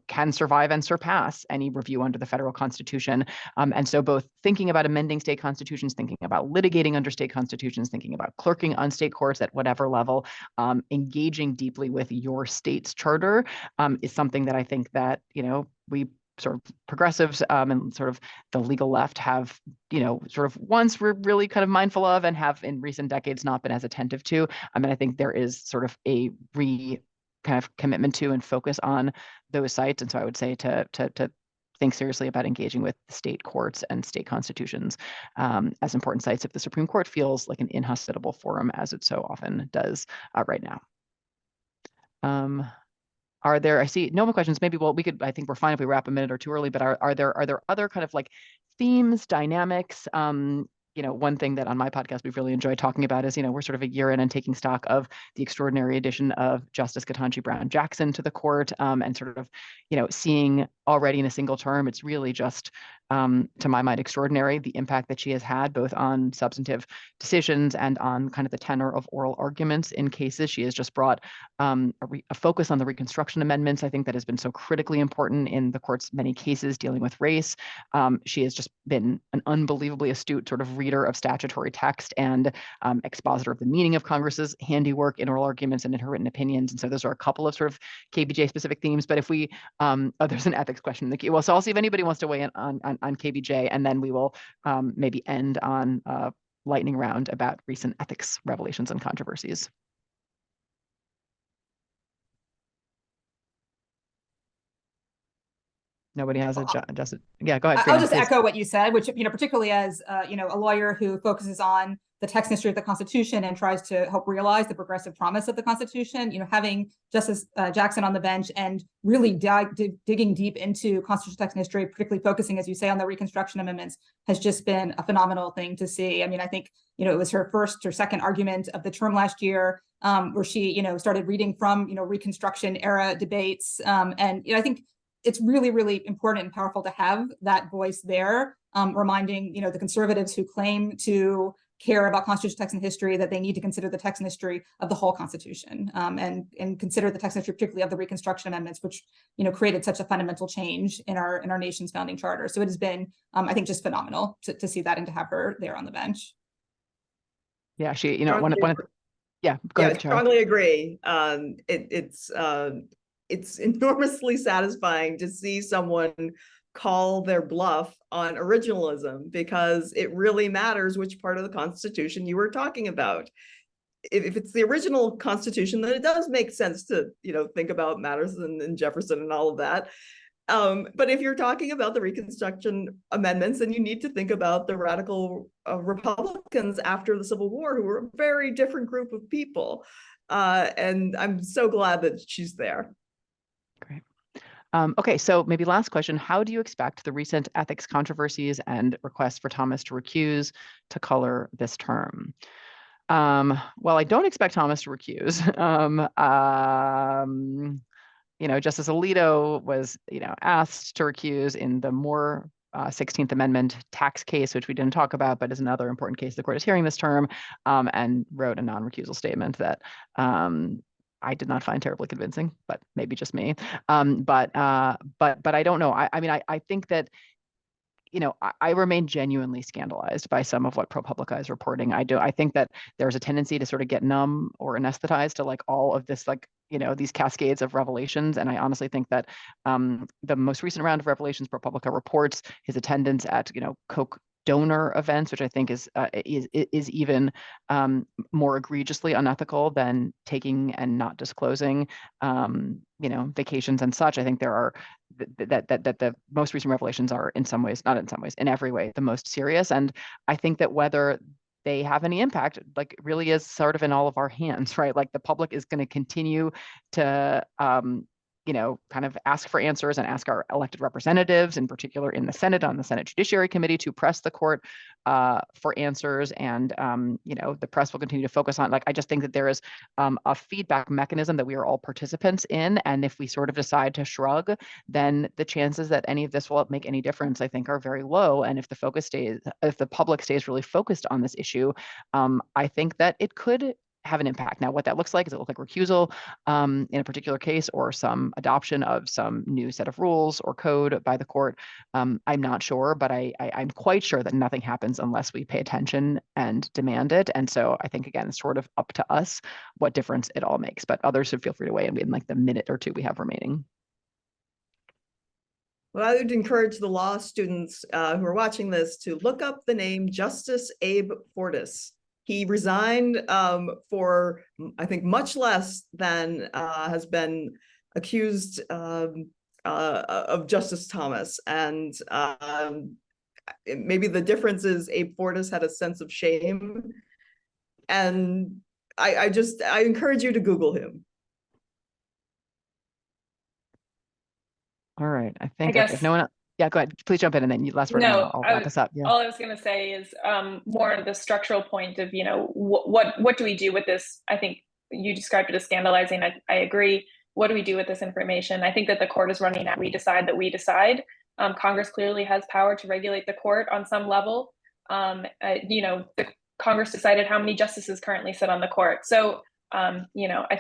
B: can survive and surpass any review under the federal constitution. And so both thinking about amending state constitutions, thinking about litigating under state constitutions, thinking about clerking on state courts at whatever level, engaging deeply with your state's charter is something that I think that, we sort of progressives and sort of the legal left have, sort of once we're really kind of mindful of and have in recent decades not been as attentive to. I mean, I think there is sort of a kind of commitment to and focus on those sites. And so I would say to think seriously about engaging with state courts and state constitutions as important sites if the Supreme Court feels like an inhospitable forum, as it so often does right now. Are there, I see no more questions. Maybe, well, I think we're fine if we wrap a minute or two early, but are there other kind of like themes, dynamics? One thing that on my podcast we've really enjoyed talking about is, we're sort of a year in and taking stock of the extraordinary addition of Justice Ketanji Brown Jackson to the court and sort of, seeing already in a single term, it's really just, to my mind, extraordinary, the impact that she has had both on substantive decisions and on kind of the tenor of oral arguments in cases. She has just brought a focus on the Reconstruction amendments, I think, that has been so critically important in the court's many cases dealing with race. She has just been an unbelievably astute sort of reader of statutory text and expositor of the meaning of Congress's handiwork in oral arguments and in her written opinions. And so those are a couple of sort of KBJ specific themes. But if we, there's an ethics question in the queue. Well, so I'll see if anybody wants to weigh in on KBJ, and then we will maybe end on a lightning round about recent ethics revelations and controversies. Nobody has just yeah, go ahead.
D: I'll just echo what you said, which, particularly as, a lawyer who focuses on the text and history of the Constitution and tries to help realize the progressive promise of the Constitution, having Justice Jackson on the bench and really digging deep into constitutional text and history, particularly focusing, as you say, on the Reconstruction amendments, has just been a phenomenal thing to see. I mean, I think, it was her first or second argument of the term last year, where she, started reading from, Reconstruction era debates. And I think it's really, really important and powerful to have that voice there, reminding, the conservatives who claim to care about constitutional text and history, that they need to consider the text and history of the whole Constitution, and consider the text and history, particularly of the Reconstruction Amendments, which created such a fundamental change in our nation's founding charter. So it has been, I think, just phenomenal to see that and to have her there on the bench.
B: Yeah, she, one of yeah, go ahead, Chara.
E: Strongly agree. It's enormously satisfying to see someone call their bluff on originalism, because it really matters which part of the Constitution you were talking about. If it's the original Constitution, then it does make sense to think about Madison and Jefferson and all of that. But if you're talking about the Reconstruction Amendments, then you need to think about the radical Republicans after the Civil War, who were a very different group of people. And I'm so glad that she's there.
B: Great. Okay, so maybe last question. How do you expect the recent ethics controversies and requests for Thomas to recuse to color this term? Well, I don't expect Thomas to recuse. Justice Alito was, asked to recuse in the Moore 16th Amendment tax case, which we didn't talk about, but is another important case the court is hearing this term, and wrote a non-recusal statement that I did not find terribly convincing, but maybe just me. But I don't know. I think that, I remain genuinely scandalized by some of what ProPublica is reporting. I think that there's a tendency to sort of get numb or anesthetized to all of this, these cascades of revelations. And I honestly think that the most recent round of revelations, ProPublica reports his attendance at, Coke donor events, which I think is even more egregiously unethical than taking and not disclosing, vacations and such. I think there are that the most recent revelations are in every way the most serious. And I think that whether they have any impact, really is sort of in all of our hands, right? The public is going to continue to kind of ask for answers and ask our elected representatives, in particular in the Senate, on the Senate Judiciary Committee, to press the court for answers. And, the press will continue to focus on, I just think that there is a feedback mechanism that we are all participants in. And if we sort of decide to shrug, then the chances that any of this will make any difference, I think, are very low. And if the public stays really focused on this issue, I think that it could have an impact. Now, what that looks like, does it look like recusal in a particular case, or some adoption of some new set of rules or code by the court? I'm not sure, but I'm quite sure that nothing happens unless we pay attention and demand it. And so I think, again, it's sort of up to us what difference it all makes, but others should feel free to weigh in the minute or two we have remaining.
E: Well, I would encourage the law students who are watching this to look up the name Justice Abe Fortas. He resigned for, I think, much less than has been accused of Justice Thomas. And maybe the difference is Abe Fortas had a sense of shame. And I encourage you to Google him.
B: All right. I think if no one else, yeah, go ahead. Please jump in, and then last word.
C: No,
B: I'll wrap us up. Yeah.
C: All I was going to say is more of the structural point of, what do we do with this? I think you described it as scandalizing. I agree. What do we do with this information? I think that the court is running out. We decide that we decide. Congress clearly has power to regulate the court on some level. The Congress decided how many justices currently sit on the court. So, I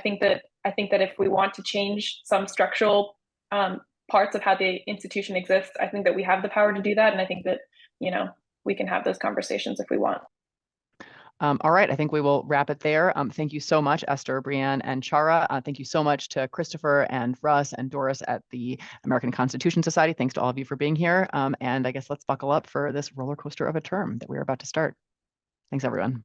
C: think that if we want to change some structural parts of how the institution exists, I think that we have the power to do that. And I think that, we can have those conversations if we want.
B: All right, I think we will wrap it there. Thank you so much, Esther, Brianne, and Chara. Thank you so much to Christopher and Russ and Doris at the American Constitution Society. Thanks to all of you for being here. And I guess let's buckle up for this roller coaster of a term that we're about to start. Thanks, everyone.